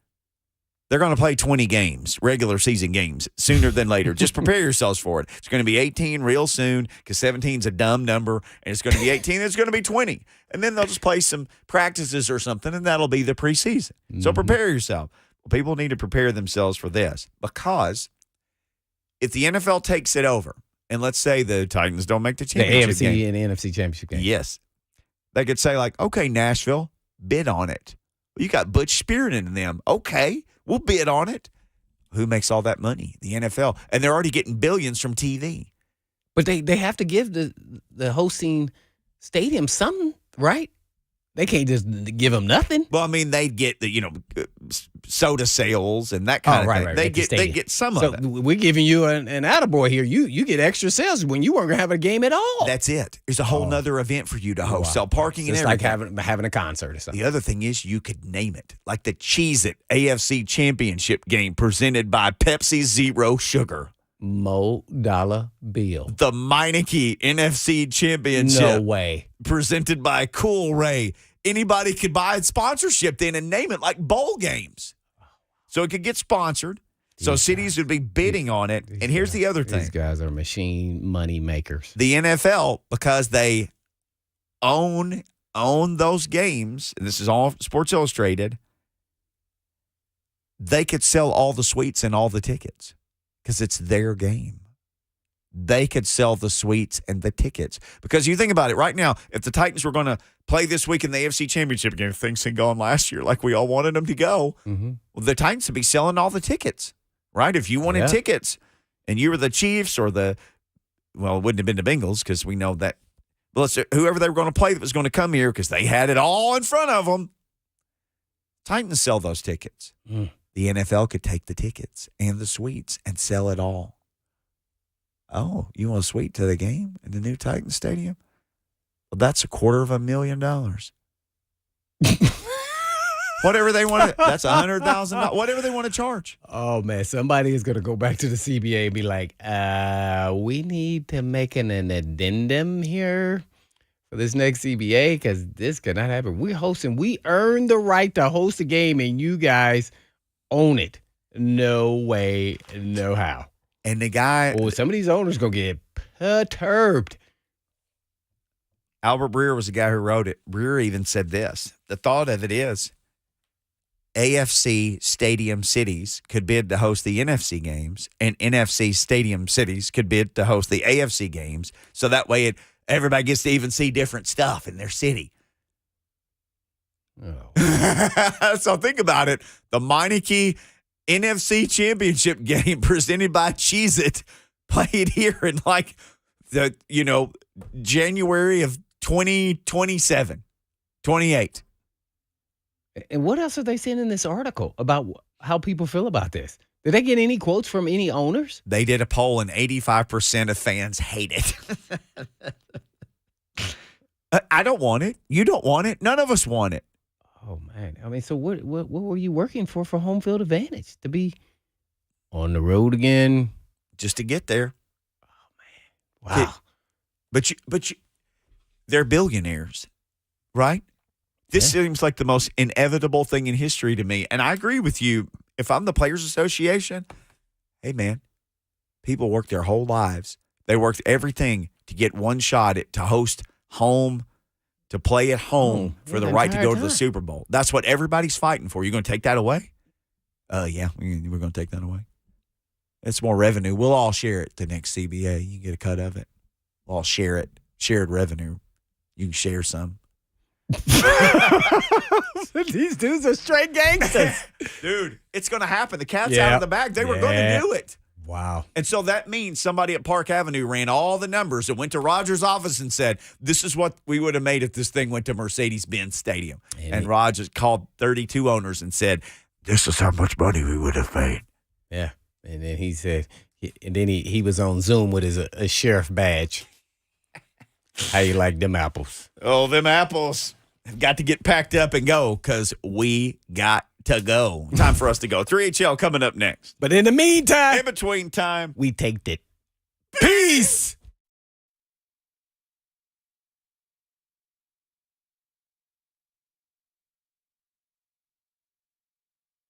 They're going to play 20 games, regular season games, sooner than later. Just prepare yourselves for it. It's going to be 18 real soon because 17 is a dumb number, and it's going to be 18, it's going to be 20. And then they'll just play some practices or something, and that'll be the preseason. Mm-hmm. So prepare yourself. Well, people need to prepare themselves for this because if the NFL takes it over, and let's say the Titans don't make the championship game. The AFC and NFC championship game. Yes. They could say, like, okay, Nashville, bid on it. Well, you got Butch Spearman in them. Okay, we'll bid on it. Who makes all that money? The NFL. And they're already getting billions from TV. But they have to give the hosting stadium something, right? They can't just give them nothing. Well, I mean, they'd get the soda sales and that kind of thing. Right. They get some of it. We're giving you an attaboy here. You get extra sales when you weren't going to have a game at all. That's it. There's a whole nother event for you to host. Sell parking and everything. It's like having a concert or something. The other thing is you could name it. Like the Cheez-It AFC Championship game presented by Pepsi Zero Sugar. Mo Dollar Bill. The Meineke NFC Championship. No way. Presented by Cool Ray. Anybody could buy a sponsorship then and name it like bowl games. So it could get sponsored. So cities would be bidding on it. And here's the other thing. These guys are machine money makers. The NFL, because they own those games, and this is all Sports Illustrated, they could sell all the suites and all the tickets because it's their game. They could sell the suites and the tickets. Because you think about it right now, if the Titans were going to play this week in the AFC Championship game, things had gone last year like we all wanted them to go, well, the Titans would be selling all the tickets, right? If you wanted tickets and you were the Chiefs or it wouldn't have been the Bengals because we know that, whoever they were going to play that was going to come here because they had it all in front of them, Titans sell those tickets. The NFL could take the tickets and the suites and sell it all. Oh, you want a suite to the game in the new Titan Stadium? Well, that's $250,000. Whatever they want to, that's $100,000. Whatever they want to charge. Oh man, somebody is going to go back to the CBA and be like, we need to make an addendum here for this next CBA because this cannot happen. We earned the right to host a game, and you guys own it. No way, no how. And the guy... Oh, some of these owners going to get perturbed. Albert Breer was the guy who wrote it. Breer even said this. The thought of it is AFC stadium cities could bid to host the NFC games, and NFC stadium cities could bid to host the AFC games. So that way everybody gets to even see different stuff in their city. Oh. So think about it. The Meineke NFC Championship game presented by Cheez-It played here in January of 2027, 28. And what else are they saying in this article about how people feel about this? Did they get any quotes from any owners? They did a poll, and 85% of fans hate it. I don't want it. You don't want it. None of us want it. Oh, man. I mean, so what were you working for home field advantage? To be on the road again? Just to get there. Wow. But you, they're billionaires, right? This seems like the most inevitable thing in history to me. And I agree with you. If I'm the Players Association, hey, man, people work their whole lives. They worked everything to get one shot to host home, to play at home for the right to go to the Super Bowl. That's what everybody's fighting for. You're going to take that away? Yeah, we're going to take that away. It's more revenue. We'll all share it the next CBA. You get a cut of it. We'll all share it. Shared revenue. You can share some. These dudes are straight gangsters. Dude, it's going to happen. The cat's out of the bag. They were going to do it. Wow. And so that means somebody at Park Avenue ran all the numbers and went to Rogers' office and said, this is what we would have made if this thing went to Mercedes-Benz Stadium. And Rogers called 32 owners and said, this is how much money we would have made. Yeah. And then he said, and then he was on Zoom with his a sheriff badge. How you like them apples? Oh, them apples have got to get packed up and go because we got to go. Time for us to go. 3HL coming up next. But in the meantime, In between time, we taked it. peace.